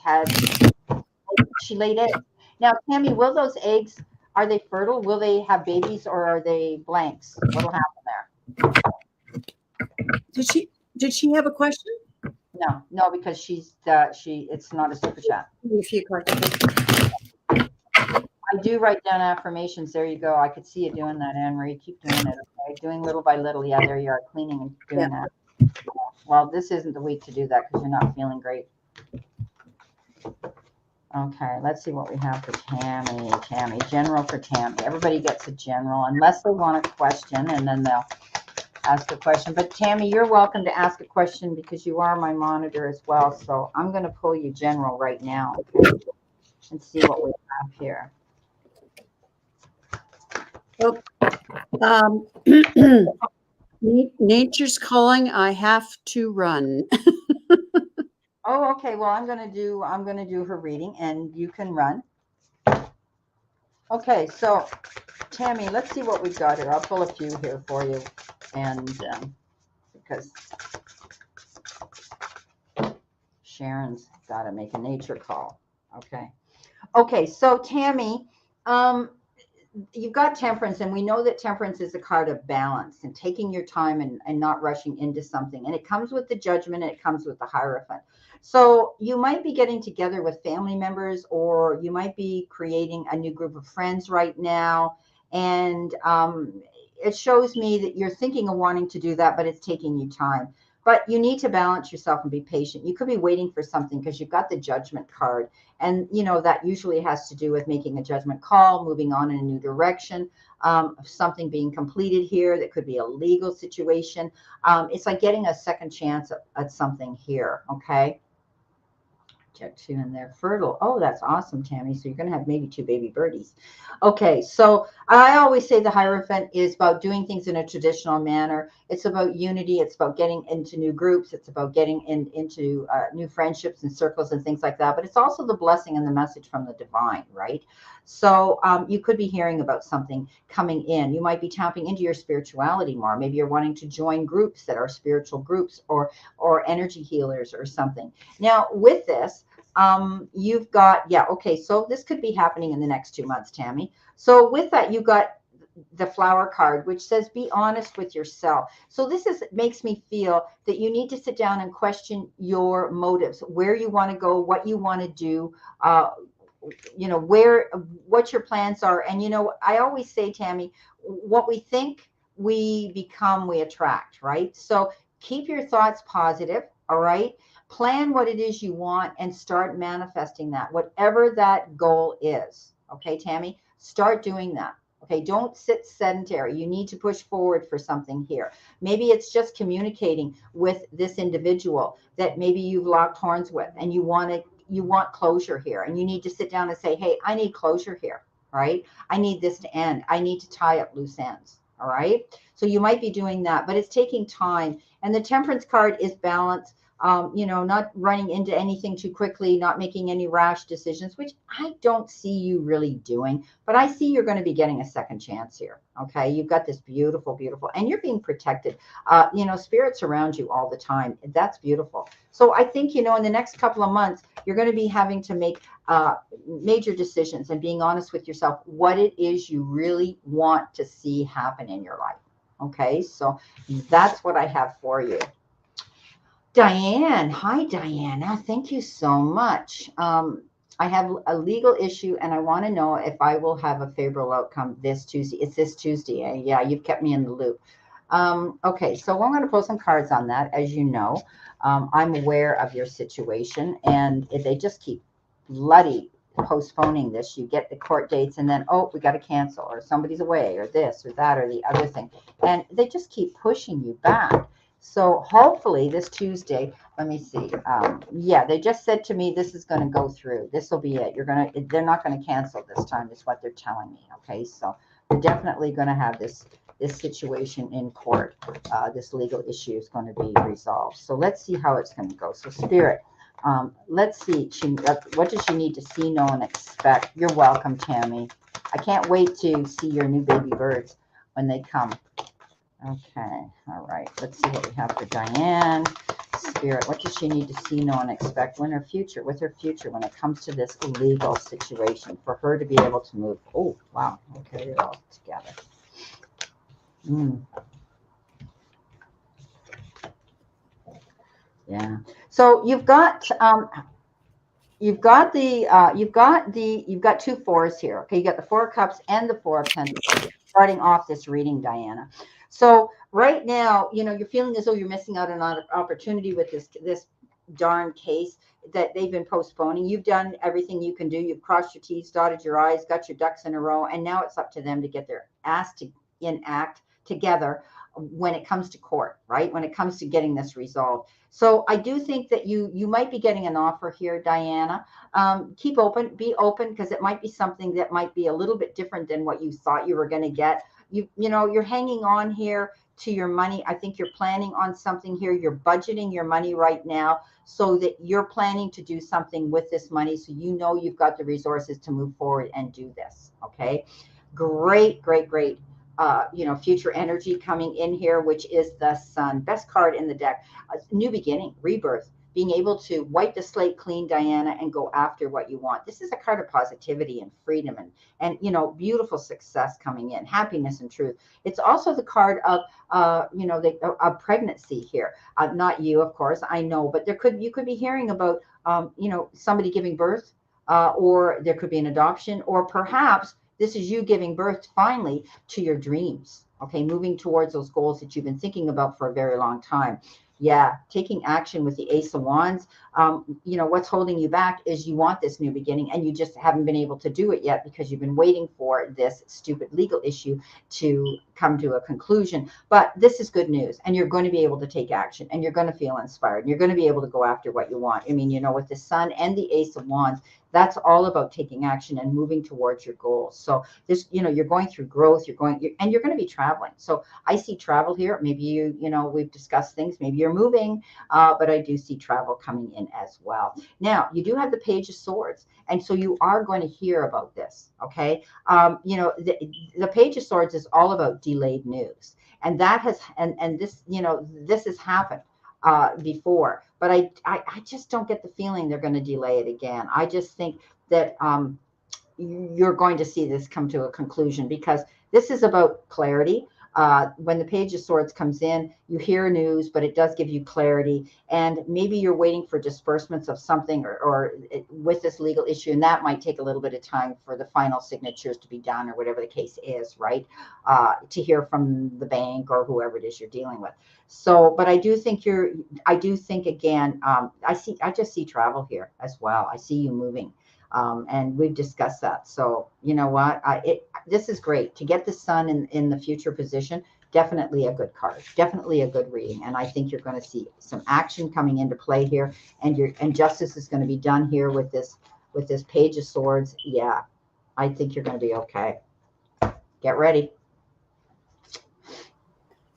she laid eggs. Now, Tammy, will those eggs, are they fertile? Will they have babies, or are they blanks? What'll happen there? Did she have a question? No, because it's not a super chat. A few cards. I do write down affirmations. There you go. I could see you doing that, Anne Marie. Keep doing it. Okay, doing little by little. Yeah, there you are, cleaning and doing that. Well, this isn't the week to do that because you're not feeling great. Okay, let's see what we have for Tammy. General for Tammy. Everybody gets a general unless they want a question, and then they'll ask a question. But Tammy, you're welcome to ask a question because you are my monitor as well. So I'm going to pull you general right now, okay, and see what we have here. Oh, nature's calling. I have to run. Oh, okay. Well, I'm going to do her reading, and you can run. Okay, so Tammy, let's see what we've got here. I'll pull a few here for you, and because Sharon's got to make a nature call. Okay. So Tammy, you've got Temperance, and we know that Temperance is a card of balance and taking your time and not rushing into something. And it comes with the Judgment, and it comes with the Hierophant. So you might be getting together with family members, or you might be creating a new group of friends right now. And it shows me that you're thinking of wanting to do that, but it's taking you time. But you need to balance yourself and be patient. You could be waiting for something because you've got the Judgment card. And, that usually has to do with making a judgment call, moving on in a new direction, something being completed here. That could be a legal situation. It's like getting a second chance at something here, okay? Check 2 in there. Fertile. Oh, that's awesome, Tammy. So you're going to have maybe 2 baby birdies. Okay, so I always say the Hierophant is about doing things in a traditional manner. It's about unity. It's about getting into new groups. It's about getting into new friendships and circles and things like that. But it's also the blessing and the message from the divine, right? So you could be hearing about something coming in. You might be tapping into your spirituality more. Maybe you're wanting to join groups that are spiritual groups or energy healers or something. Now, with this, you've got, so this could be happening in the next 2 months, Tammy. So with that, you got the Flower card, which says be honest with yourself. So this makes me feel that you need to sit down and question your motives, where you want to go, what you want to do, what your plans are. And I always say, Tammy, what we think we become, we attract, right? So keep your thoughts positive. All right. Plan what it is you want and start manifesting that, whatever that goal is. Okay, Tammy, start doing that. Okay, don't sit sedentary. You need to push forward for something here. Maybe it's just communicating with this individual that maybe you've locked horns with, and you want closure here, and you need to sit down and say, hey, I need closure here. Right? I need this to end. I need to tie up loose ends. All right. So you might be doing that, but it's taking time. And the Temperance card is balance. Not running into anything too quickly, not making any rash decisions, which I don't see you really doing, but I see you're going to be getting a second chance here. Okay. You've got this beautiful, beautiful, and you're being protected. Spirits around you all the time. That's beautiful. So I think, in the next couple of months, you're going to be having to make major decisions and being honest with yourself, what it is you really want to see happen in your life. Okay. So that's what I have for you. Diane. Hi, Diana. Thank you so much. I have a legal issue and I want to know if I will have a favorable outcome this Tuesday. It's this Tuesday. Eh? Yeah, you've kept me in the loop. Okay, so I'm going to pull some cards on that. As you know, I'm aware of your situation, and they just keep bloody postponing this. You get the court dates and then, oh, we got to cancel, or somebody's away, or this or that or the other thing. And they just keep pushing you back. So hopefully this Tuesday, let me see. Yeah, they just said to me, this is going to go through. This will be it. They're not going to cancel this time, is what they're telling me. Okay, so we're definitely going to have this situation in court. This legal issue is going to be resolved. So let's see how it's going to go. So Spirit, let's see. What does she need to see, know, and expect? You're welcome, Tammy. I can't wait to see your new baby birds when they come. Okay, all right. Let's see what we have for Diane. Spirit, what does she need to see, know, and expect with her future when it comes to this legal situation for her to be able to move? Oh, wow. Okay, they're all together. Yeah. So you've got two fours here. Okay, you got the Four of Cups and the Four of Pentacles starting off this reading, Diana. So right now, you're feeling as though you're missing out on an opportunity with this darn case that they've been postponing. You've done everything you can do. You've crossed your T's, dotted your I's, got your ducks in a row, and now it's up to them to get their ass in act together when it comes to court, right? When it comes to getting this resolved. So I do think that you might be getting an offer here, Diana. Be open, because it might be something that might be a little bit different than what you thought you were going to get. You're hanging on here to your money. I think you're planning on something here. You're budgeting your money right now so that you're planning to do something with this money. So you've got the resources to move forward and do this. Okay. Great, great, great. Future energy coming in here, which is the Sun. Best card in the deck. New beginning, rebirth, being able to wipe the slate clean, Diana, and go after what you want. This is a card of positivity and freedom and beautiful success coming in, happiness and truth. It's also the card of a pregnancy here. Not you, of course, I know, but you could be hearing about somebody giving birth, or there could be an adoption, or perhaps this is you giving birth finally to your dreams. Okay, moving towards those goals that you've been thinking about for a very long time. Yeah, taking action with the Ace of Wands. What's holding you back is you want this new beginning and you just haven't been able to do it yet because you've been waiting for this stupid legal issue to come to a conclusion. But this is good news, and you're going to be able to take action, and you're going to feel inspired, and you're going to be able to go after what you want. I mean, with the Sun and the Ace of Wands, that's all about taking action and moving towards your goals. So this, you're going through growth, and you're going to be traveling. So I see travel here. Maybe we've discussed things. Maybe you're moving, but I do see travel coming in as well. Now, you do have the Page of Swords, and so you are going to hear about this. Okay, the Page of Swords is all about delayed news, and that has this has happened before, but I just don't get the feeling they're going to delay it again. I just think that you're going to see this come to a conclusion because this is about clarity. When the Page of Swords comes in, you hear news, but it does give you clarity. And maybe you're waiting for disbursements of something or with this legal issue, and that might take a little bit of time for the final signatures to be done or whatever the case is, right? To hear from the bank or whoever it is you're dealing with. So, but I do think again, I just see travel here as well. I see you moving. And we've discussed that. So you know what? This is great to get the sun in the future position. Definitely a good card. Definitely a good reading. And I think you're going to see some action coming into play here, and justice is going to be done here with this Page of Swords. Yeah, I think you're going to be okay. Get ready.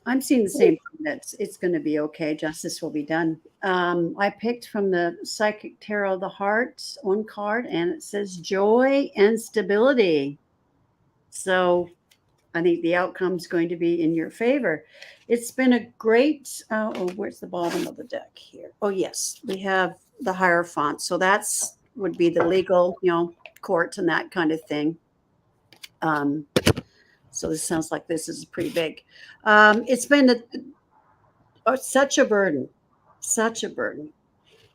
I'm seeing the same thing, that it's going to be okay. Justice will be done. I picked from the Psychic Tarot of the Heart one card, and it says joy and stability. So I think the outcome is going to be in your favor. It's been a great, where's the bottom of the deck here? Oh, yes, we have the Hierophant. So that's would be the legal, court and that kind of thing. So this sounds like this is pretty big. It's been such a burden,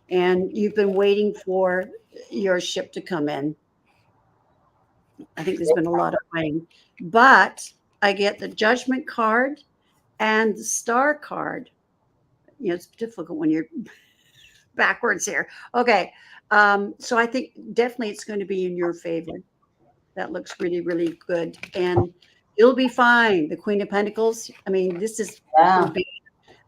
and you've been waiting for your ship to come in. I think there's been a lot of waiting, but I get the Judgment card and the Star card. It's difficult when you're backwards here. Okay, so I think definitely it's going to be in your favor. That looks really, really good, and you'll be fine. The Queen of Pentacles. I mean, this is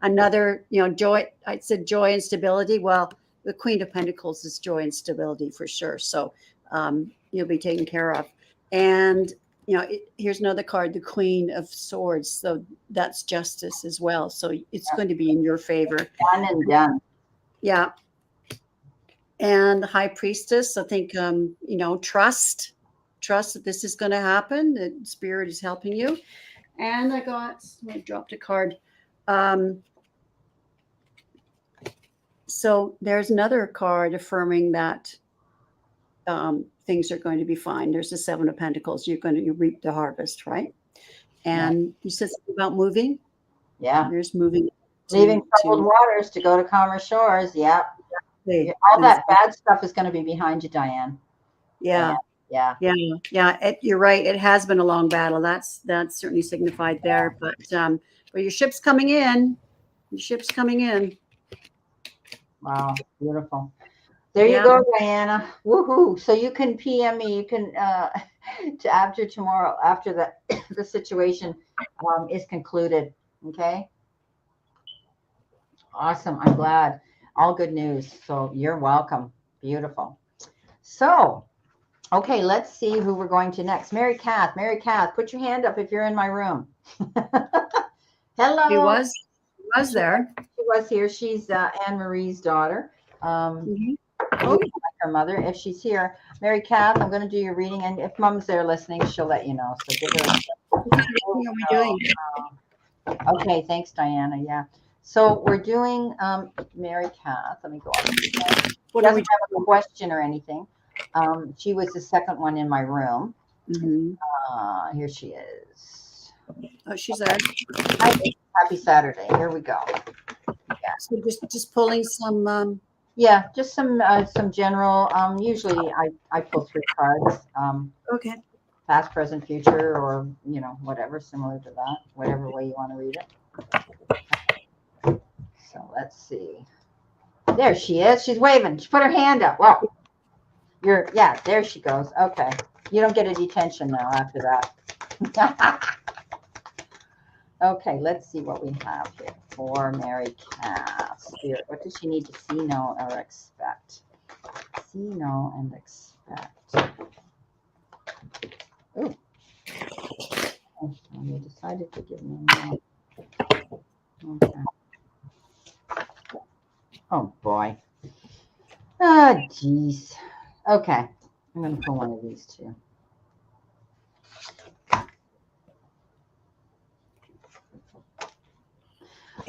another, joy. I said joy and stability. Well, the Queen of Pentacles is joy and stability for sure. So you'll be taken care of. And, here's another card, the Queen of Swords. So that's justice as well. So it's going to be in your favor. Done and done. Yeah. And the High Priestess, I think, trust that this is going to happen. The Spirit is helping you. And I dropped a card. So there's another card affirming that things are going to be fine. There's the Seven of Pentacles. You reap the harvest, right? And you said something about moving. Yeah. There's moving. Leaving troubled waters to go to calmer shores. Yeah. All that bad stuff is going to be behind you, Diane. Yeah. Yeah. You're right. It has been a long battle. That's certainly signified there. But your ship's coming in. Wow, beautiful. There you go, Diana. Woohoo! So you can PM me. You can after tomorrow, after the situation is concluded. Okay. Awesome. I'm glad. All good news. So you're welcome. Beautiful. So. Okay, let's see who we're going to next. Mary Kath, put your hand up if you're in my room. Hello. She was there. She was here. She's Anne Marie's daughter. Like her mother, if she's here. Mary Kath, I'm going to do your reading, and if Mom's there listening, she'll let you know. So give her. What are we doing? Okay, thanks, Diana. Yeah. So we're doing Mary Kath. Let me go up. She doesn't have a question or anything. She was the second one in my room. Here she is. Oh, she's there. Happy Saturday. Here we go. Yeah. So just pulling some. Just some general. Usually I pull 3 cards. Okay. Past, present, future, or whatever similar to that. Whatever way you want to read it. So let's see. There she is. She's waving. She put her hand up. Whoa. There she goes. Okay. You don't get a detention now after that. Okay, let's see what we have here for Mary Kath. Spirit, what does she need to see, know, or expect? See, know, and expect. Ooh. Oh, you decided to give me no. Okay. Oh, boy. Oh, geez. Okay, I'm going to pull one of these too.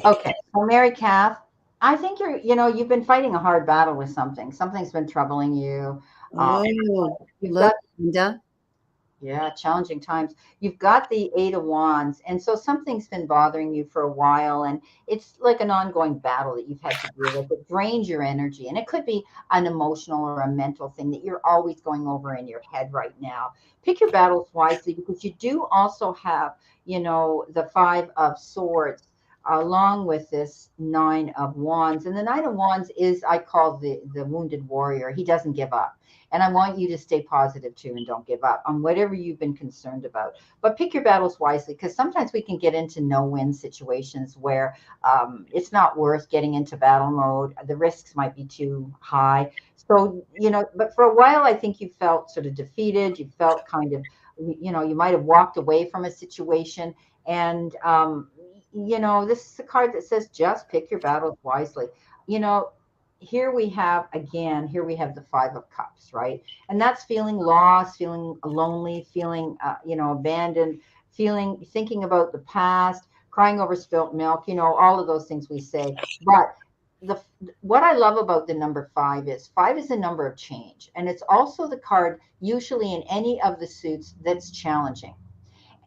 Okay, so Mary Kath, I think you've been fighting a hard battle with something. Something's been troubling you. Look, Linda. Yeah, challenging times. You've got the Eight of Wands, and so something's been bothering you for a while, and it's like an ongoing battle that you've had to deal with. It drains your energy, and it could be an emotional or a mental thing that you're always going over in your head right now. Pick your battles wisely because you do also have, the Five of Swords along with this Nine of Wands. And the Nine of Wands is, I call the wounded warrior. He doesn't give up. And I want you to stay positive too and don't give up on whatever you've been concerned about. But pick your battles wisely because sometimes we can get into no-win situations where it's not worth getting into battle mode. The risks might be too high. So, but for a while, I think you felt sort of defeated. You felt kind of, you might have walked away from a situation. And, this is a card that says just pick your battles wisely. You know, here we have the Five of Cups, right? And that's feeling lost, feeling lonely, feeling abandoned, thinking about the past, crying over spilt milk, all of those things we say. But what I love about the number five is a number of change, and it's also the card usually in any of the suits that's challenging.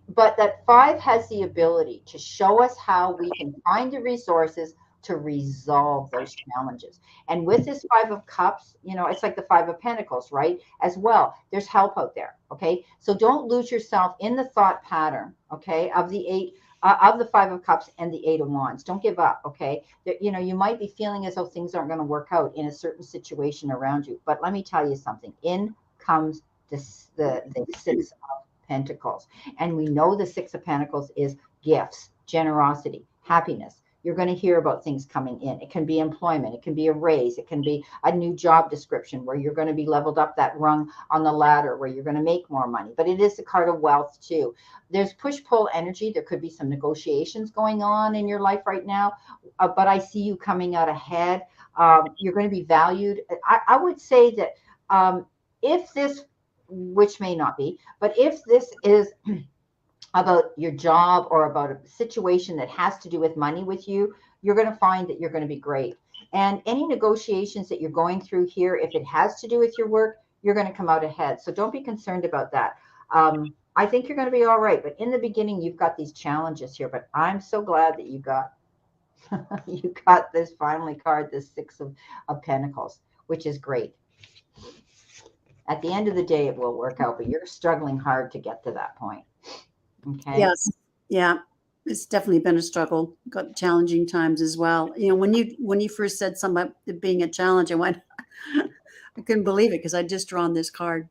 But that five has the ability to show us how we can find the resources to resolve those challenges. And with this Five of Cups, it's like the Five of Pentacles, right? As well, there's help out there. Okay. So don't lose yourself in the thought pattern, okay, of the Five of Cups and the Eight of Wands. Don't give up. Okay. You might be feeling as though things aren't going to work out in a certain situation around you. But let me tell you something. In comes the Six of Pentacles. And we know the Six of Pentacles is gifts, generosity, happiness. You're going to hear about things coming in. It can be employment. It can be a raise. It can be a new job description where you're going to be leveled up that rung on the ladder where you're going to make more money. But it is the card of wealth too. There's push-pull energy. There could be some negotiations going on in your life right now. But I see you coming out ahead. You're going to be valued. I would say that if this, which may not be, but if this is about your job or about a situation that has to do with money with you, you're going to find that you're going to be great. And any negotiations that you're going through here, if it has to do with your work, you're going to come out ahead. So don't be concerned about that. I think you're going to be all right. But in the beginning, you've got these challenges here. But I'm so glad that you got this finally card, this Six of Pentacles, which is great. At the end of the day, it will work out, but you're struggling hard to get to that point. Okay. Yes. Yeah. It's definitely been a struggle. Got challenging times as well. When you first said something about it being a challenge, I went, I couldn't believe it because I just drawn this card.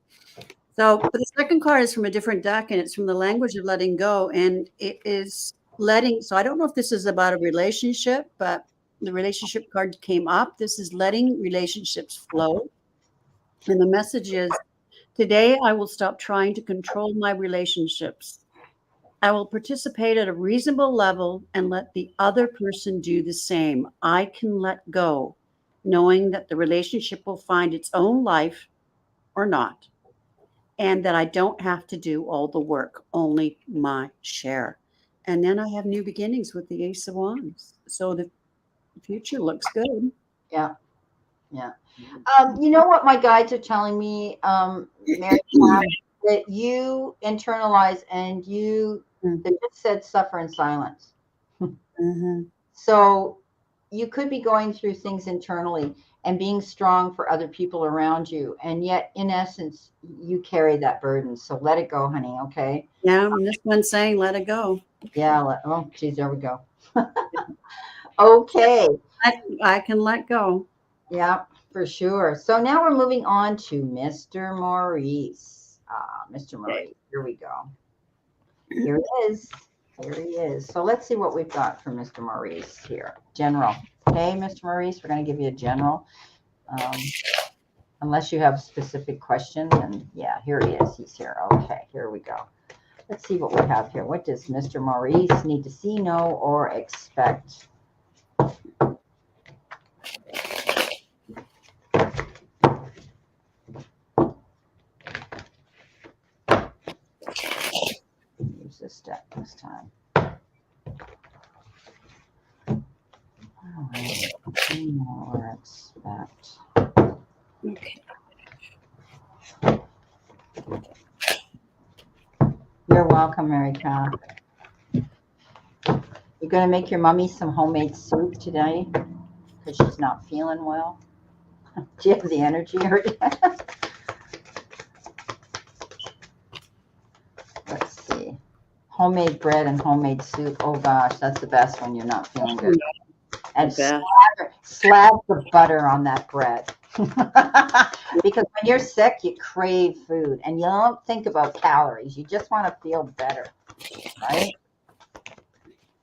So, but the second card is from a different deck, and it's from the language of letting go, and it is letting. So I don't know if this is about a relationship, but the relationship card came up. This is letting relationships flow, and the message is, today I will stop trying to control my relationships. I will participate at a reasonable level and let the other person do the same. I can let go, knowing that the relationship will find its own life or not, and that I don't have to do all the work, only my share. And then I have new beginnings with the Ace of Wands. So the future looks good. Yeah. Yeah. You know what my guides are telling me, Mary, that you internalize and they just said suffer in silence. So you could be going through things internally and being strong for other people around you. And yet, in essence, you carry that burden. So let it go, honey. Okay. Yeah. And this one's saying, let it go. Yeah. Oh, geez, there we go. Okay. I can let go. Yeah, for sure. So now we're moving on to Mr. Maurice. Mr. Maurice, here we go. Here he is. Here he is. So let's see what we've got for Mr. Maurice here. General. Okay, Mr. Maurice, we're going to give you a general. Unless you have a specific question. And yeah, here he is. He's here. Okay, here we go. Let's see what we have here. What does Mr. Maurice need to see, know, or expect? Use this deck this time. All right. See, know, or expect. Okay. welcome, Mary Cow. You're going to make your mummy some homemade soup today because she's not feeling well. Do you have the energy? Let's see. Homemade bread and homemade soup. Oh gosh, that's the best when you're not feeling good. And slab the butter on that bread. Because when you're sick, you crave food and you don't think about calories. You just want to feel better, right?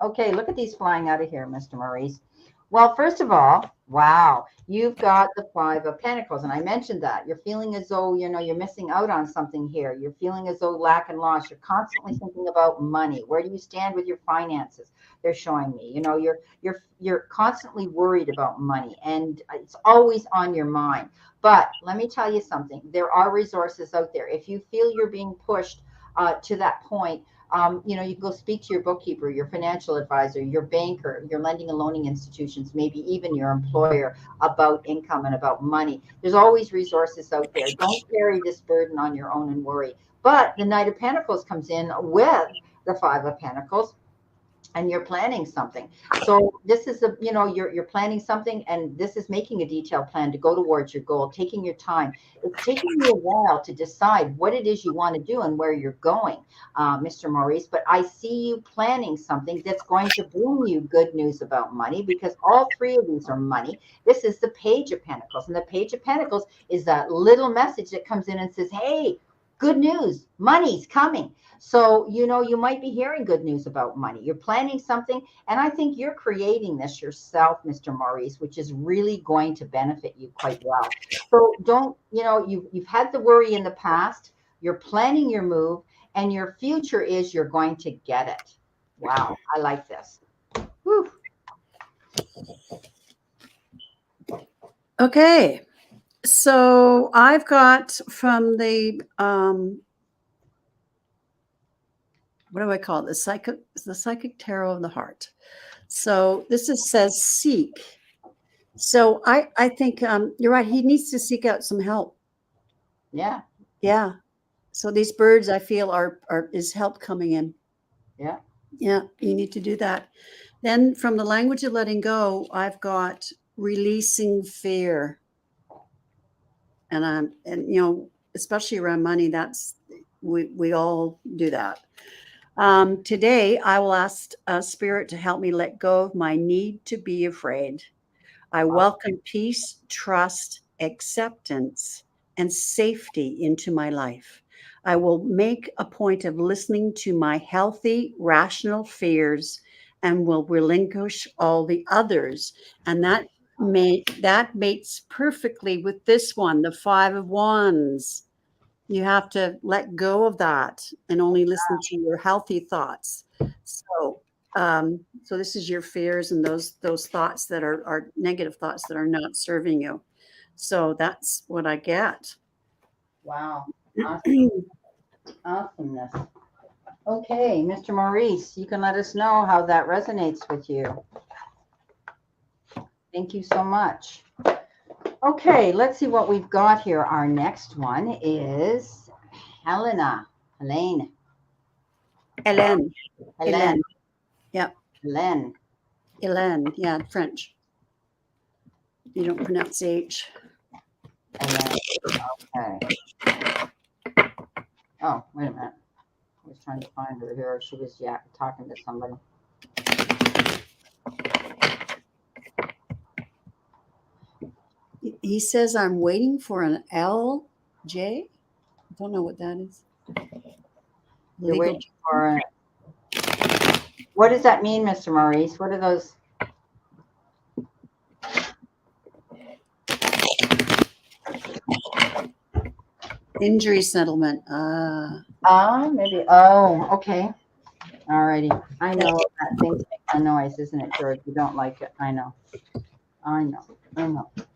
Okay, look at these flying out of here, Mr. Maurice. Well, first of all, wow, you've got the 5 of Pentacles. And I mentioned that. You're feeling as though, you're missing out on something here. You're feeling as though lack and loss. You're constantly thinking about money. Where do you stand with your finances? They're showing me. You're constantly worried about money. And it's always on your mind. But let me tell you something. There are resources out there. If you feel you're being pushed to that point, you can go speak to your bookkeeper, your financial advisor, your banker, your lending and loaning institutions, maybe even your employer about income and about money. There's always resources out there. Don't carry this burden on your own and worry. But the Knight of Pentacles comes in with the 5 of Pentacles. And you're planning something. So this is you're planning something, and this is making a detailed plan to go towards your goal, taking your time. It's taking you a while to decide what it is you want to do and where you're going, Mr. Maurice. But I see you planning something that's going to bring you good news about money, because all 3 of these are money. This is the Page of Pentacles, and the Page of Pentacles is that little message that comes in and says, hey, good news, money's coming. So, you might be hearing good news about money. You're planning something, and I think you're creating this yourself, Mr. Maurice, which is really going to benefit you quite well. So don't, you've had the worry in the past, you're planning your move, and your future is you're going to get it. Wow, I like this. Whew. Okay. So I've got from the what do I call it? The psychic tarot of the heart. So this says seek. So I think you're right. He needs to seek out some help. Yeah. Yeah. So these birds, I feel, is help coming in. Yeah. Yeah. You need to do that. Then from the language of letting go, I've got releasing fear. And especially around money, that's we all do that. Today, I will ask Spirit to help me let go of my need to be afraid. I welcome peace, trust, acceptance, and safety into my life. I will make a point of listening to my healthy, rational fears and will relinquish all the others. And that mates perfectly with this one, the 5 of Wands. You have to let go of that and only listen to your healthy thoughts. So this is your fears and those thoughts that are negative thoughts that are not serving you. So that's what I get. Wow. Awesome. Awesomeness. Okay, Mr. Maurice, you can let us know how that resonates with you. Thank you so much. Okay, let's see what we've got here. Our next one is Helena. Helene. Hélène. Helene. Yeah. Helene. Hélène. Yeah, French. You don't pronounce the H. Helene. Okay. Oh, wait a minute. I was trying to find her here. She was talking to somebody. He says, I'm waiting for an LJ. I don't know what that is. You're waiting for it. What does that mean, Mr. Maurice? What are those? Injury settlement. Maybe. Oh, okay. All righty. I know that thing makes a noise, isn't it, George? You don't like it. I know.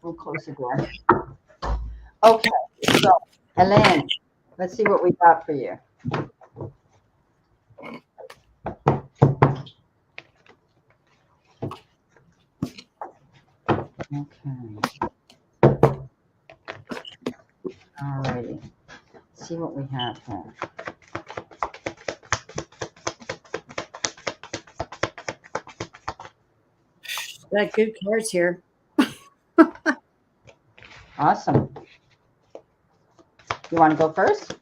We'll close the door. Okay. So, Helene, let's see what we got for you. Okay. All righty. Let's see what we have here. Got good cards here. Awesome. You want to go first?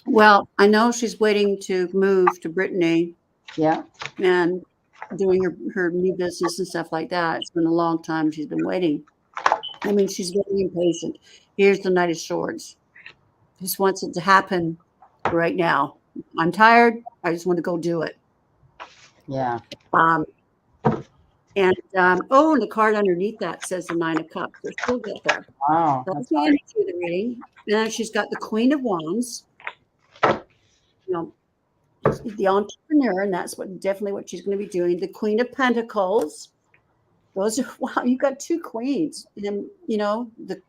Well, I know she's waiting to move to Brittany. Yeah. And doing her new business and stuff like that. It's been a long time she's been waiting. I mean, she's very impatient. Here's the Knight of Swords. Just wants it to happen right now. I'm tired. I just want to go do it. Yeah. And the card underneath that says the Nine of Cups. We're still get there. Wow. That's the end of the reading. And then she's got the Queen of Wands. You know, the entrepreneur, and that's definitely what she's going to be doing. The Queen of Pentacles. Those are, wow, you got two queens. And you know, the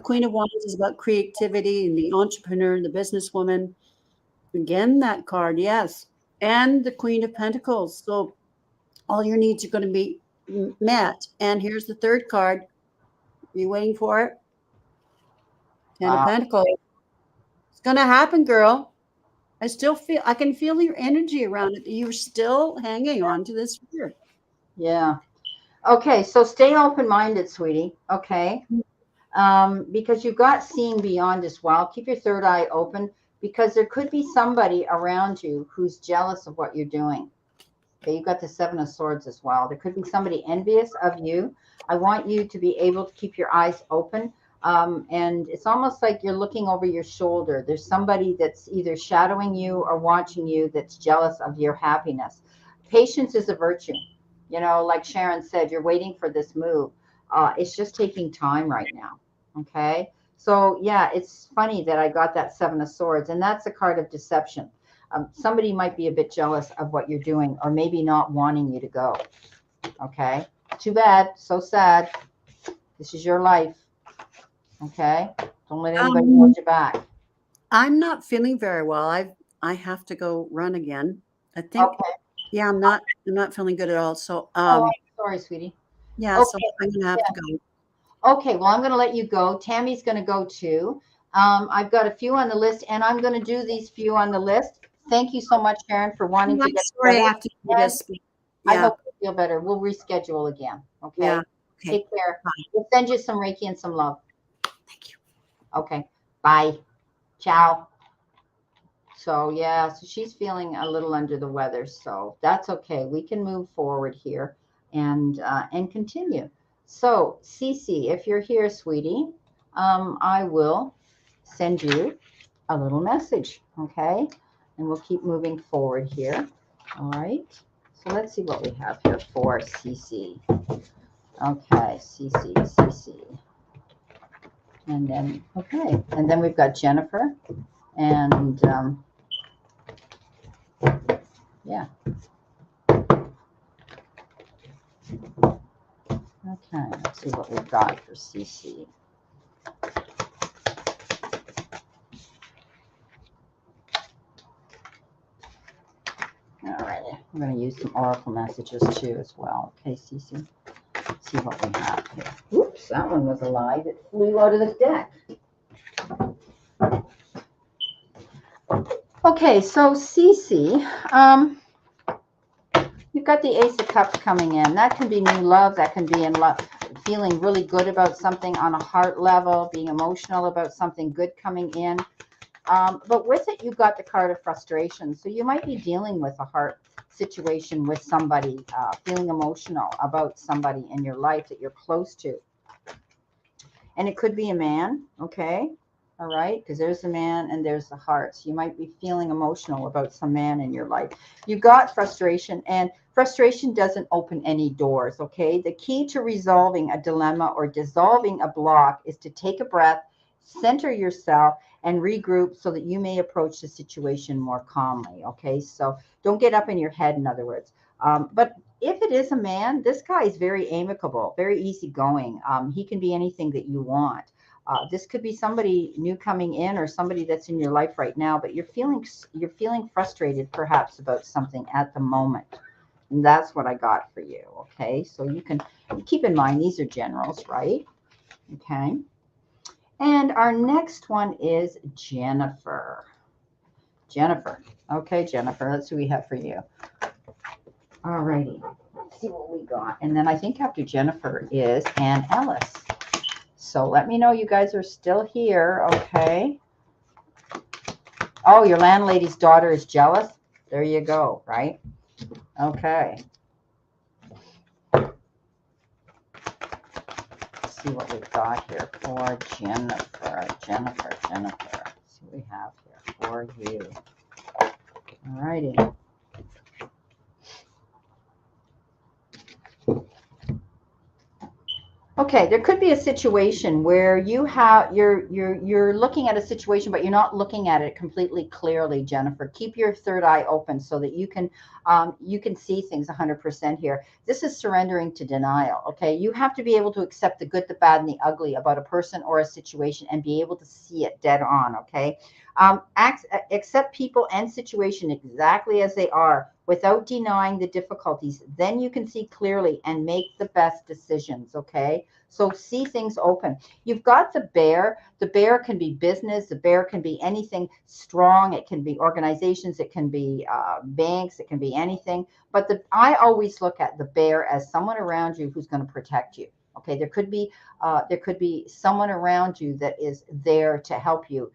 Queen of Wands is about creativity, and the entrepreneur, the businesswoman. Again, that card, yes. And the Queen of Pentacles. So all your needs are going to be met. And here's the third card. Are you waiting for it? Ten of Pentacles. It's going to happen, girl. I can feel your energy around it. You're still hanging on to this fear. Yeah. Okay. So stay open-minded, sweetie. Okay. Because you've got seeing beyond as well. Keep your third eye open, because there could be somebody around you who's jealous of what you're doing. Okay. You've got the Seven of Swords as well. There could be somebody envious of you. I want you to be able to keep your eyes open. And it's almost like you're looking over your shoulder. There's somebody that's either shadowing you or watching you that's jealous of your happiness. Patience is a virtue. You know, like Sharon said, you're waiting for this move. It's just taking time right now. Okay. So yeah, it's funny that I got that Seven of Swords, and that's a card of deception. Somebody might be a bit jealous of what you're doing, or maybe not wanting you to go. Okay. Too bad. So sad. This is your life. Okay. Don't let anybody hold you back. I'm not feeling very well. I have to go run again. I think. Okay. Yeah, I'm not feeling good at all. So I'm sorry, sweetie. yeah, Okay. so I'm gonna have to go. Okay, well, I'm going to let you go. Tammy's going to go too. I've got a few on the list, and I'm going to do these few on the list. Thank you so much, Sharon, for wanting to get sorry, better. I have to do this. Yeah. I hope you feel better. We'll reschedule again. Okay. Yeah. Okay. Take care. Bye. We'll send you some Reiki and some love. Thank you. Okay. Bye. Ciao. So yeah, so she's feeling a little under the weather, so that's okay. We can move forward here and continue. So Cece, if you're here, sweetie, I will send you a little message, okay? And we'll keep moving forward here. All right. So let's see what we have here for Cece. Okay, Cece. And then, okay. And then we've got Jennifer and yeah. Okay, let's see what we've got for CC. All right, I'm going to use some oracle messages too as well. Okay, CC. Let's see what we have here. Oops, that one was alive. It flew out of the deck. Okay, so CC, you've got the Ace of Cups coming in. That can be new love. That can be in love, feeling really good about something on a heart level, being emotional about something good coming in. But with it, you've got the card of frustration. So you might be dealing with a heart situation with somebody, feeling emotional about somebody in your life that you're close to. And it could be a man, okay? All right, because there's a man and there's the heart. So you might be feeling emotional about some man in your life. You've got frustration, and frustration doesn't open any doors, okay? The key to resolving a dilemma or dissolving a block is to take a breath, center yourself, and regroup so that you may approach the situation more calmly, okay? So don't get up in your head, in other words. But if it is a man, this guy is very amicable, very easygoing. He can be anything that you want. This could be somebody new coming in or somebody that's in your life right now, but you're feeling frustrated perhaps about something at the moment. And that's what I got for you, okay? So you can keep in mind these are generals, right? Okay. And our next one is Jennifer. Jennifer. Okay, Jennifer, let's see what we have for you. All righty. Let's see what we got. And then I think after Jennifer is Ann Ellis. So let me know you guys are still here, okay? Oh, your landlady's daughter is jealous? There you go, right? Okay. Let's see what we've got here for Jennifer. Jennifer. Let's see what we have here for you. All righty. Okay, there could be a situation where you're looking at a situation, but you're not looking at it completely clearly, Jennifer. Keep your third eye open so that you can see things 100% here. This is surrendering to denial. Okay, you have to be able to accept the good, the bad, and the ugly about a person or a situation and be able to see it dead on. Okay, accept people and situation exactly as they are without denying the difficulties. Then you can see clearly and make the best decisions. Okay, so see things open. You've got the bear. The bear can be business. The bear can be anything strong. It can be organizations. It can be banks. It can be anything. But I always look at the bear as someone around you who's going to protect you. Okay, there could be someone around you that is there to help you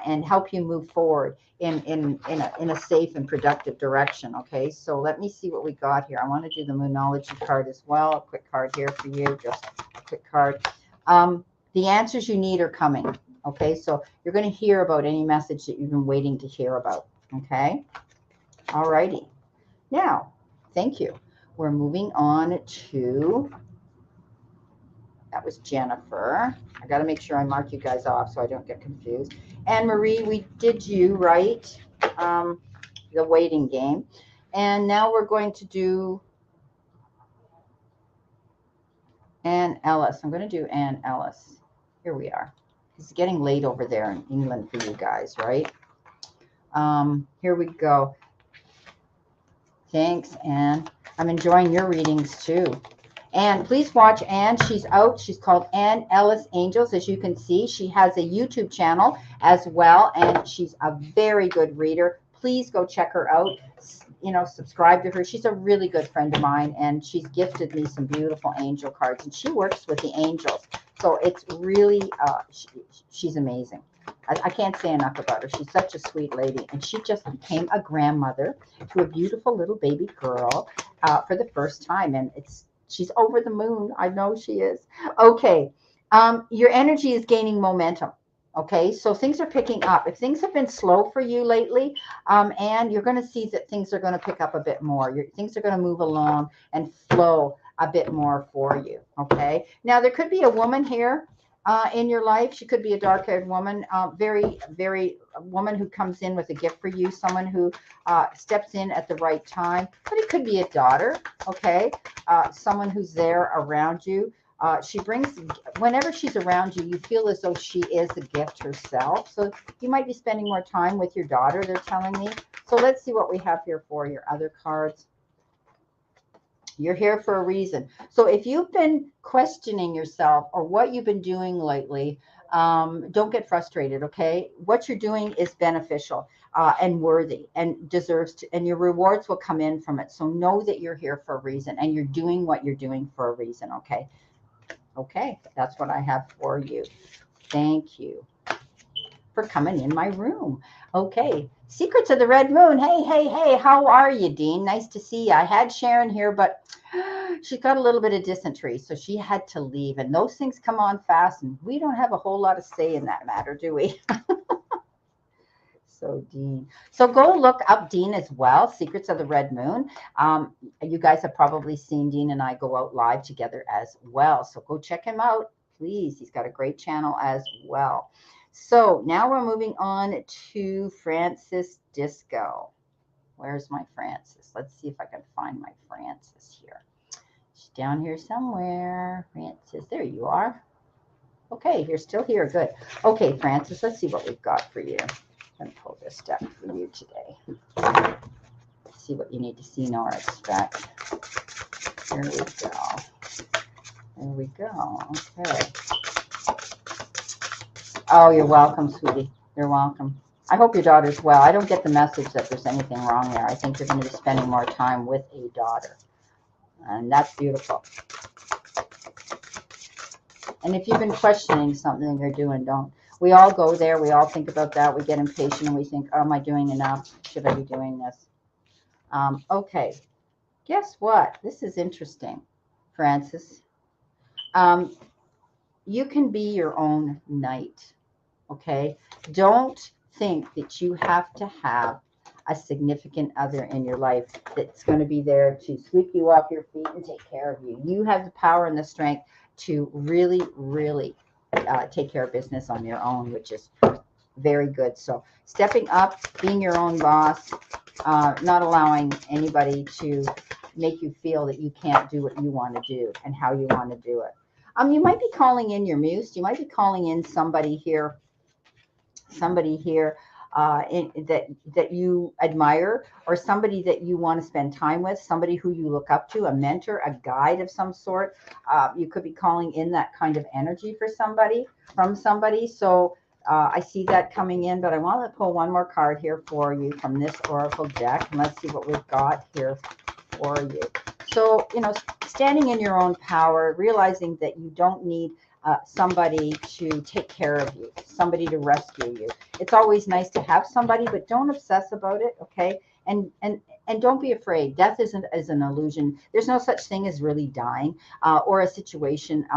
and help you move forward in a safe and productive direction. Okay, so let me see what we got here. I want to do the Moonology card as well. A quick card here for you, just a quick card. The answers you need are coming. Okay, so you're going to hear about any message that you've been waiting to hear about. Okay, all righty. Now, thank you. We're moving on to, that was Jennifer. I got to make sure I mark you guys off so I don't get confused. Anne Marie, we did you right, the waiting game. And now we're going to do Ann Ellis. I'm going to do Ann Ellis. Here we are. It's getting late over there in England for you guys, right? Here we go. Thanks, Anne. I'm enjoying your readings too. And please watch Anne. She's out. She's called Ann Ellis Angels. As you can see, she has a YouTube channel as well, and she's a very good reader. Please go check her out. You know, subscribe to her. She's a really good friend of mine, and she's gifted me some beautiful angel cards, and she works with the angels. So it's really, she's amazing. I can't say enough about her. She's such a sweet lady, and she just became a grandmother to a beautiful little baby girl for the first time, and she's over the moon. I know she is. Okay. Your energy is gaining momentum. Okay. So things are picking up. If things have been slow for you lately, and you're going to see that things are going to pick up a bit more. Things are going to move along and flow a bit more for you. Okay. Now, there could be a woman here in your life. She could be a dark-haired woman, very, very a woman who comes in with a gift for you, someone who steps in at the right time. But it could be a daughter, okay? Someone who's there around you. She brings, whenever she's around you, you feel as though she is a gift herself. So you might be spending more time with your daughter, they're telling me. So let's see what we have here for your other cards. You're here for a reason. So if you've been questioning yourself or what you've been doing lately, don't get frustrated, okay? What you're doing is beneficial and worthy and deserves to, and your rewards will come in from it. So know that you're here for a reason and you're doing what you're doing for a reason, okay? Okay, that's what I have for you. Thank you for coming in my room. Okay, Secrets of the Red Moon. Hey, how are you, Dean? Nice to see you. I had Sharon here, but she got a little bit of dysentery, so she had to leave. And those things come on fast, and we don't have a whole lot of say in that matter, do we? So Dean. So go look up Dean as well, Secrets of the Red Moon. You guys have probably seen Dean and I go out live together as well. So go check him out, please. He's got a great channel as well. So now we're moving on to Francis Disco. Where's my Francis? Let's see if I can find my Francis here. She's down here somewhere. Francis, there you are. Okay, you're still here. Good. Okay, Francis, let's see what we've got for you. I'm going to pull this deck for you today. Let's see what you need to see nor expect. Here we go. There we go. Okay. Oh, you're welcome, sweetie. You're welcome. I hope your daughter's well. I don't get the message that there's anything wrong there. I think you're going to be spending more time with a daughter. And that's beautiful. And if you've been questioning something you're doing, don't. We all go there. We all think about that. We get impatient and we think, oh, am I doing enough? Should I be doing this? Okay. Guess what? This is interesting, Francis. You can be your own knight. Okay. Don't think that you have to have a significant other in your life that's going to be there to sweep you off your feet and take care of you. You have the power and the strength to really, really take care of business on your own, which is very good. So stepping up, being your own boss, not allowing anybody to make you feel that you can't do what you want to do and how you want to do it. You might be calling in your muse. You might be calling in somebody here that you admire, or somebody that you want to spend time with, somebody who you look up to, a mentor, a guide of some sort. You could be calling in that kind of energy from somebody. So I see that coming in, but I want to pull one more card here for you from this Oracle deck, and let's see what we've got here for you. So, standing in your own power, realizing that you don't need somebody to take care of you, somebody to rescue you. It's always nice to have somebody, but don't obsess about it, okay? And don't be afraid. Death is an illusion. There's no such thing as really dying or a situation.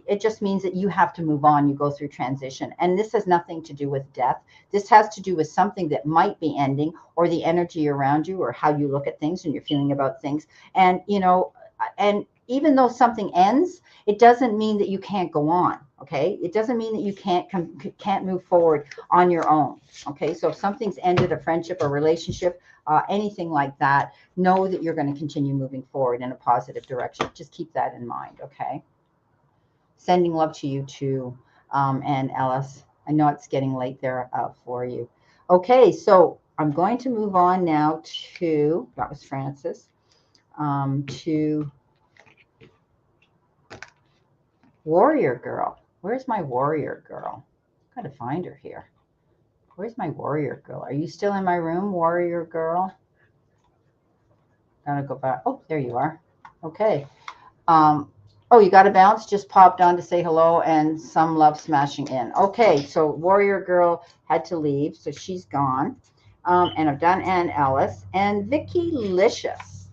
It just means that you have to move on. You go through transition. And this has nothing to do with death. This has to do with something that might be ending, or the energy around you, or how you look at things and you're feeling about things. And, and even though something ends, it doesn't mean that you can't go on. Okay. It doesn't mean that you can't move forward on your own. Okay. So if something's ended, a friendship, a relationship, anything like that, know that you're going to continue moving forward in a positive direction. Just keep that in mind. Okay. Sending love to you too. And Alice, I know it's getting late there for you. Okay. So I'm going to move on now to, that was Francis, to Warrior Girl. Where's my Warrior Girl? I've got to find her here. Where's my Warrior Girl? Are you still in my room, Warrior Girl? Gotta go back. Oh, there you are. Okay. Oh, you got to bounce. Just popped on to say hello and some love smashing in. Okay, so Warrior Girl had to leave, so she's gone. And I've done Ann Ellis and Vicky Licious.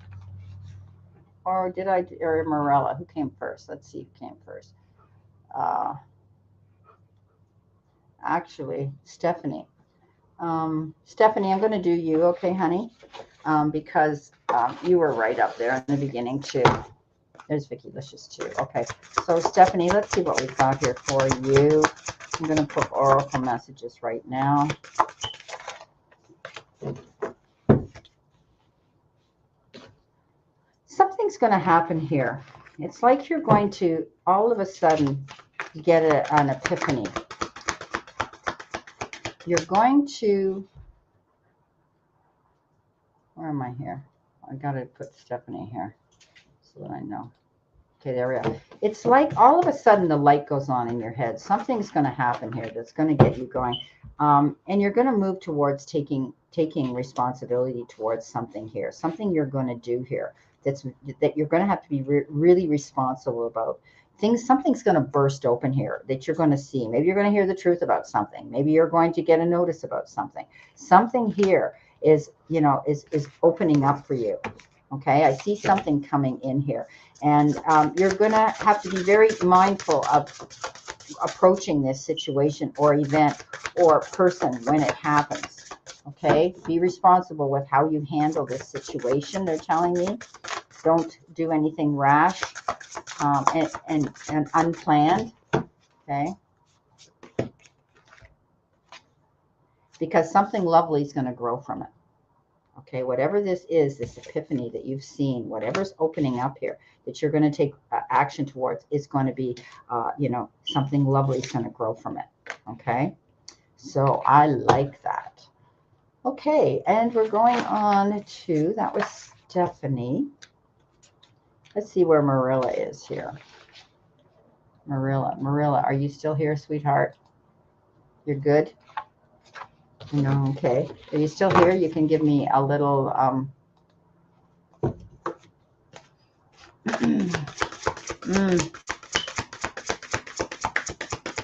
Or did I, or Morella? Who came first? Let's see who came first. Actually, Stephanie. Stephanie, I'm going to do you, okay, honey? Because you were right up there in the beginning, too. There's Vicky Licious, too. Okay, so Stephanie, let's see what we've got here for you. I'm going to put Oracle messages right now. Something's going to happen here. It's like you're going to, all of a sudden, get an epiphany. You're going to, where am I here? I got to put Stephanie here so that I know. Okay, there we are. It's like all of a sudden the light goes on in your head. Something's going to happen here that's going to get you going. And you're going to move towards taking responsibility towards something here, something you're going to do here that you're going to have to be really responsible about. Something's going to burst open here that you're going to see. Maybe you're going to hear the truth about something. Maybe you're going to get a notice about something. Something here is opening up for you. Okay, I see something coming in here, and you're going to have to be very mindful of approaching this situation or event or person when it happens. Okay, be responsible with how you handle this situation. They're telling me, don't do anything rash and unplanned. Okay, because something lovely is going to grow from it. Okay, whatever this is, this epiphany that you've seen, whatever's opening up here that you're going to take action towards is going to be, something lovely is going to grow from it. Okay, so I like that. Okay, and we're going on to, that was Stephanie. Let's see where Marilla is here. Marilla, are you still here, sweetheart? You're good? No, okay. Are you still here? You can give me a little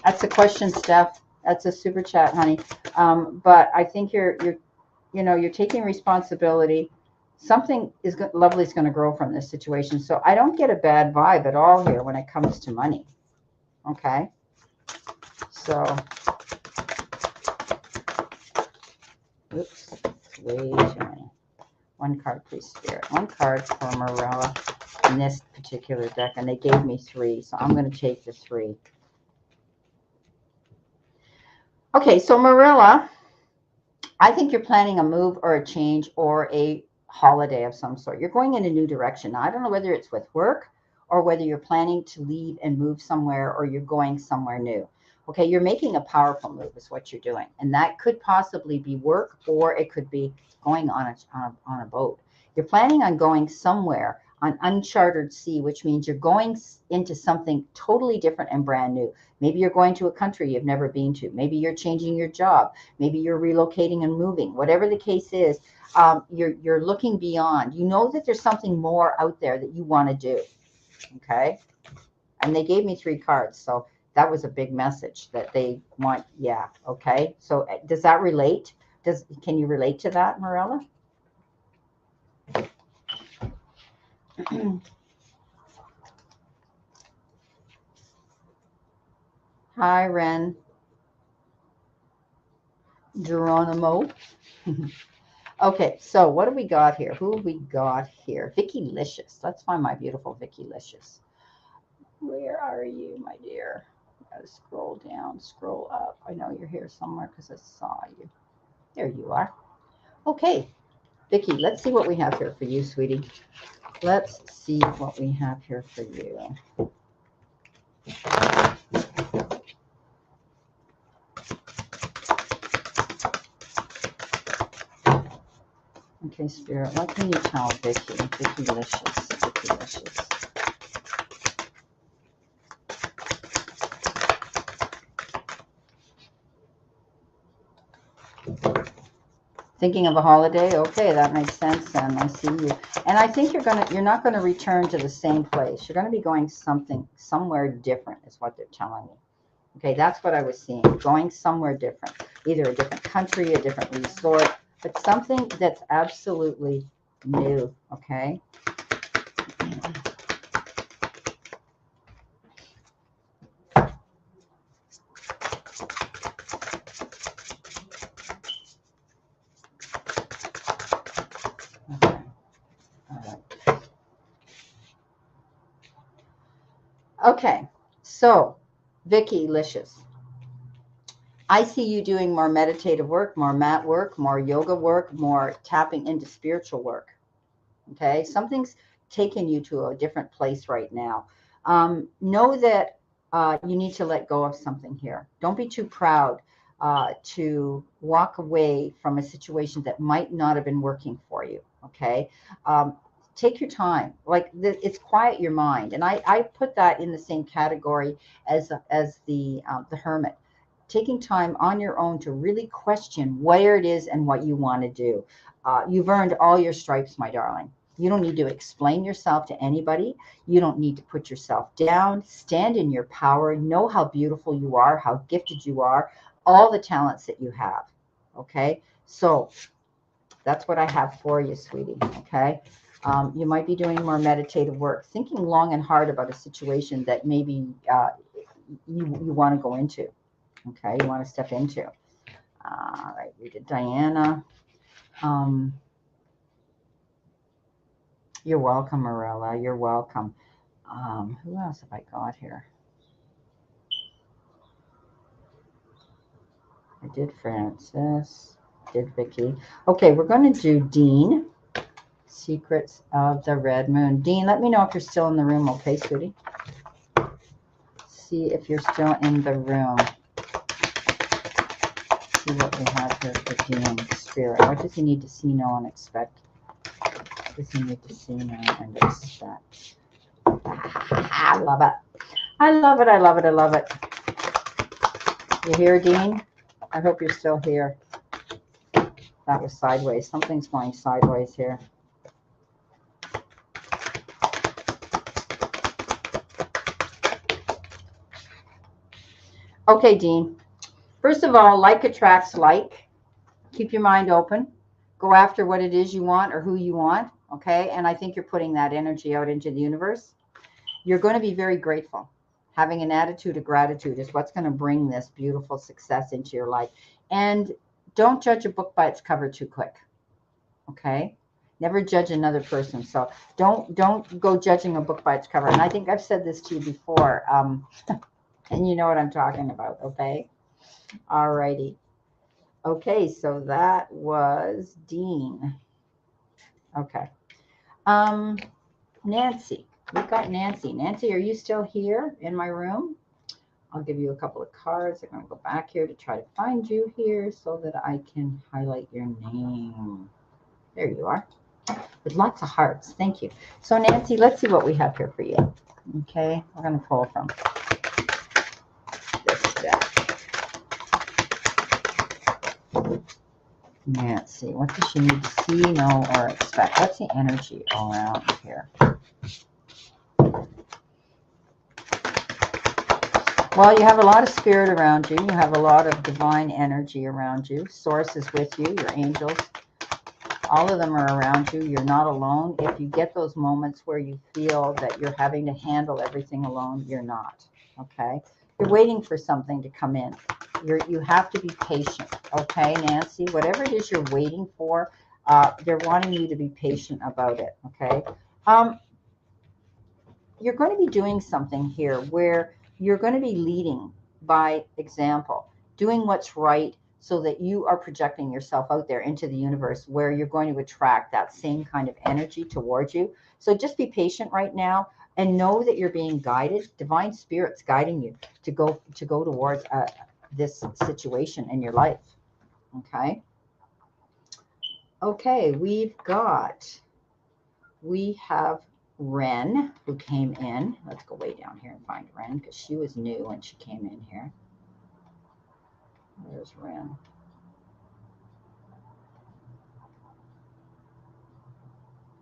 That's a question, Steph. That's a super chat, honey. But I think you're taking responsibility. Something lovely is going to grow from this situation. So I don't get a bad vibe at all here when it comes to money. Okay. So, oops, way too many. One card, please, Spirit. One card for Morella in this particular deck, and they gave me 3, so I'm going to take the 3. Okay, so Marilla, I think you're planning a move or a change or a holiday of some sort. You're going in a new direction. Now, I don't know whether it's with work or whether you're planning to leave and move somewhere or you're going somewhere new. Okay, you're making a powerful move is what you're doing. And that could possibly be work or it could be going on a boat. You're planning on going somewhere on uncharted sea, which means you're going into something totally different and brand new. Maybe you're going to a country you've never been to. Maybe you're changing your job. Maybe you're relocating and moving. Whatever the case is, you're looking beyond. You know that there's something more out there that you want to do. Okay. And they gave me 3 cards. So that was a big message that they want. Yeah. Okay. So does that relate? Can you relate to that, Marilla? Hi, Ren. Geronimo. Okay, so what do we got here? Who have we got here? Vicky Licious. Let's find my beautiful Vicky Licious. Where are you, my dear? Gotta scroll down, scroll up. I know you're here somewhere because I saw you. There you are. Okay, Vicky, let's see what we have here for you, sweetie. Let's see what we have here for you. Okay, Spirit, what can you tell Vicky? Vicky Licious. Vicky Licious. Thinking of a holiday? Okay, that makes sense. And I see you. And I think you're not gonna return to the same place. You're gonna be going somewhere different, is what they're telling me. Okay, that's what I was seeing. Going somewhere different, either a different country, a different resort, but something that's absolutely new. Okay. Okay, so Vicky Licious, I see you doing more meditative work, more mat work, more yoga work, more tapping into spiritual work. Okay, something's taken you to a different place right now. Know that you need to let go of something here. Don't be too proud to walk away from a situation that might not have been working for you. Okay. Take your time. Like it's quiet your mind, and I put that in the same category as the hermit. Taking time on your own to really question where it is and what you want to do. You've earned all your stripes, my darling. You don't need to explain yourself to anybody. You don't need to put yourself down. Stand in your power. Know how beautiful you are, how gifted you are, all the talents that you have. Okay, so that's what I have for you, sweetie. Okay. You might be doing more meditative work, thinking long and hard about a situation that maybe you want to go into. Okay, you want to step into. All right, we did Diana. You're welcome, Marilla. You're welcome. Who else have I got here? I did Francis. Did Vicky. Okay, we're going to do Dean. Secrets of the Red Moon. Dean, let me know if you're still in the room, okay, sweetie? See if you're still in the room. See what we have here for Dean. Spirit. What does he need to see, know, and expect? What does he need to see, know, and expect? I love it. I love it. I love it. I love it. You here, Dean? I hope you're still here. That was sideways. Something's going sideways here. Okay, Dean. First of all, like attracts like. Keep your mind open. Go after what it is you want or who you want, okay? And I think you're putting that energy out into the universe. You're going to be very grateful. Having an attitude of gratitude is what's going to bring this beautiful success into your life. And don't judge a book by its cover too quick, okay? Never judge another person. So don't go judging a book by its cover. And I think I've said this to you before, and you know what I'm talking about, okay? All righty. Okay, so that was Dean. Okay. Nancy. We've got Nancy. Nancy, are you still here in my room? I'll give you a couple of cards. I'm going to go back here to try to find you here so that I can highlight your name. There you are. With lots of hearts. Thank you. So, Nancy, let's see what we have here for you. Okay, we're going to pull from this deck. Nancy, what does she need to see, know, or expect? What's the energy around here? Well, you have a lot of spirit around you. You have a lot of divine energy around you. Source is with you, your angels. All of them are around you. You're not alone. If you get those moments where you feel that you're having to handle everything alone, you're not, okay? You're waiting for something to come in. You have to be patient, okay, Nancy? Whatever it is you're waiting for, they're wanting you to be patient about it, okay? You're going to be doing something here where you're going to be leading by example, doing what's right so that you are projecting yourself out there into the universe where you're going to attract that same kind of energy towards you. So just be patient right now and know that you're being guided. Divine Spirit's guiding you to go towards this situation in your life. Okay. Okay, we have Ren, who came in. Let's go way down here and find Ren because she was new when she came in here. There's Ren.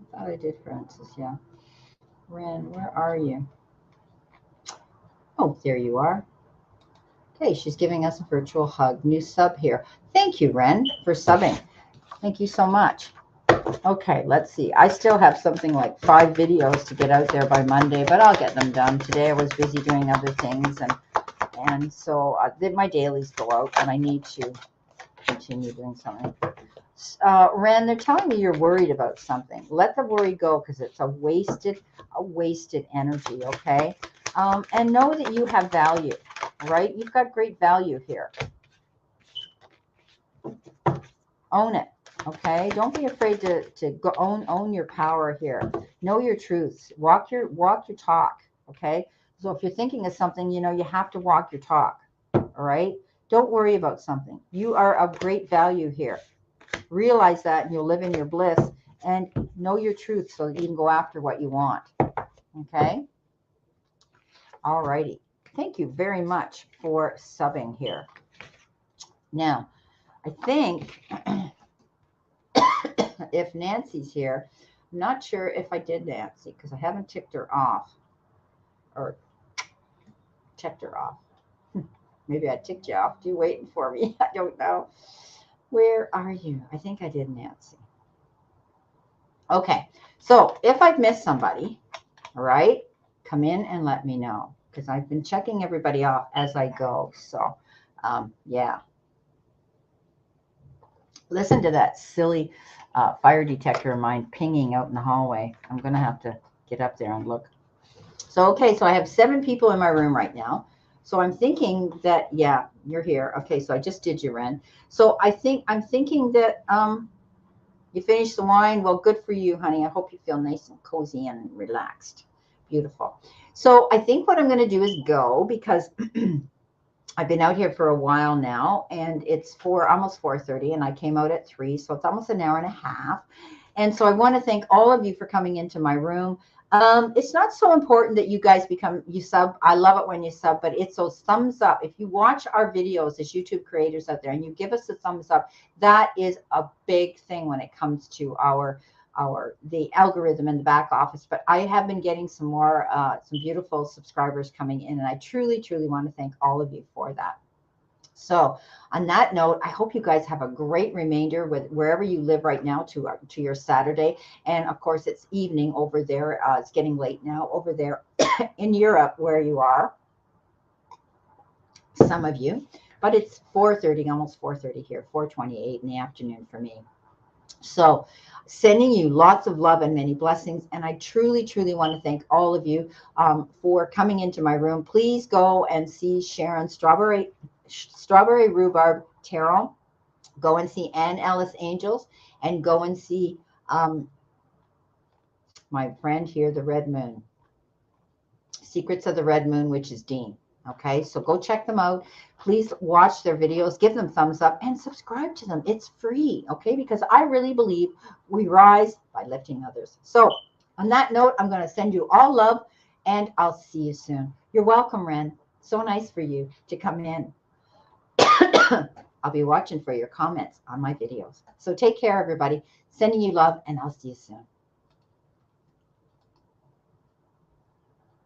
I thought I did Francis, yeah. Ren, where are you? Oh, there you are. Okay, she's giving us a virtual hug. New sub here. Thank you, Ren, for subbing. Thank you so much. Okay, let's see. I still have something like 5 videos to get out there by Monday, but I'll get them done. Today I was busy doing other things, and so my dailies go out, and I need to continue doing something. Ren, they're telling me you're worried about something. Let the worry go because it's a wasted energy, okay? And know that you have value, right? You've got great value here. Own it. Okay, don't be afraid to go own your power here. Know your truths. Walk your talk. Okay, so if you're thinking of something, you know you have to walk your talk. All right, don't worry about something. You are of great value here. Realize that, and you'll live in your bliss. And know your truth so that you can go after what you want. Okay. All righty. Thank you very much for subbing here. Now, I think. If Nancy's here, I'm not sure if I did Nancy because I haven't ticked her off or checked her off. Maybe I ticked you off. You waiting for me? I don't know. Where are you? I think I did Nancy. Okay. So if I've missed somebody, all right, come in and let me know because I've been checking everybody off as I go. So, yeah. Listen to that silly fire detector of mine pinging out in the hallway. I'm going to have to get up there and look. So, okay, so I have 7 people in my room right now. So I'm thinking that, yeah, you're here. Okay, so I just did you, Ren. So I'm thinking that you finished the wine. Well, good for you, honey. I hope you feel nice and cozy and relaxed. Beautiful. So I think what I'm going to do is go because I've been out here for a while now, and it's almost 4:30, and I came out at 3, so it's almost an hour and a half. And so I want to thank all of you for coming into my room. It's not so important that you guys you sub. I love it when you sub, but it's those thumbs up. If you watch our videos as YouTube creators out there and you give us a thumbs up, that is a big thing when it comes to the algorithm in the back office. But I have been getting some more, some beautiful subscribers coming in, and I truly, truly want to thank all of you for that. So on that note, I hope you guys have a great remainder with wherever you live right now to your Saturday. And of course, it's evening over there. It's getting late now over there in Europe where you are, some of you. But it's 4:30, almost 4:30 here, 4:28 in the afternoon for me. So sending you lots of love and many blessings. And I truly, truly want to thank all of you for coming into my room. Please go and see Sharon Strawberry Rhubarb Tarot. Go and see Ann Ellis Angels, and go and see my friend here, the Red Moon. Secrets of the Red Moon, which is Dean. Okay, so go check them out. Please watch their videos, give them thumbs up, and subscribe to them. It's free, okay? Because I really believe we rise by lifting others. So on that note, I'm going to send you all love, and I'll see you soon. You're welcome, Ren. So nice for you to come in. I'll be watching for your comments on my videos. So take care, everybody. Sending you love, and I'll see you soon.